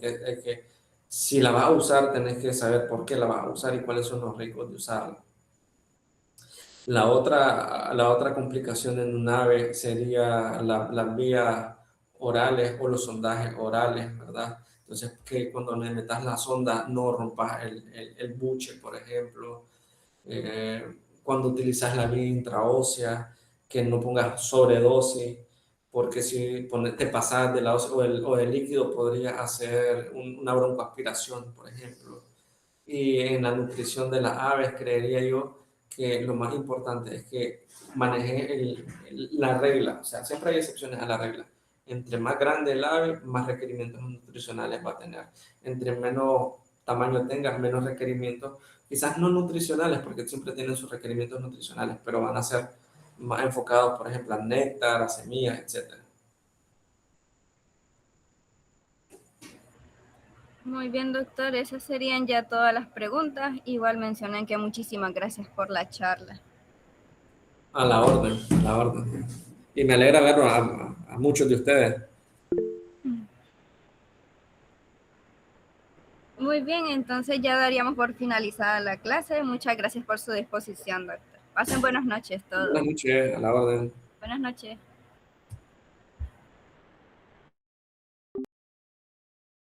si la vas a usar, tenés que saber por qué la vas a usar y cuáles son los riesgos de usarla. La otra complicación en un ave sería las vías orales o los sondajes orales, ¿verdad? Entonces, que cuando le metas la sonda no rompas el buche, por ejemplo. Cuando utilizas la vía intraósea, que no pongas sobredosis, porque si te pasas de la dosis o del líquido, podría hacer una broncoaspiración, por ejemplo. Y en la nutrición de las aves, creería yo que lo más importante es que maneje la regla, o sea, siempre hay excepciones a la regla. Entre más grande el ave, más requerimientos nutricionales va a tener. Entre menos tamaño tenga, menos requerimientos, quizás no nutricionales, porque siempre tienen sus requerimientos nutricionales, pero van a ser más enfocados, por ejemplo, a néctar, a semillas, etcétera. Muy bien, doctor. Esas serían ya todas las preguntas. Igual mencionan que muchísimas gracias por la charla. A la orden, a la orden. Y me alegra ver a muchos de ustedes. Muy bien, entonces ya daríamos por finalizada la clase. Muchas gracias por su disposición, doctor. Pasen buenas noches todos. Buenas noches, a la orden. Buenas noches.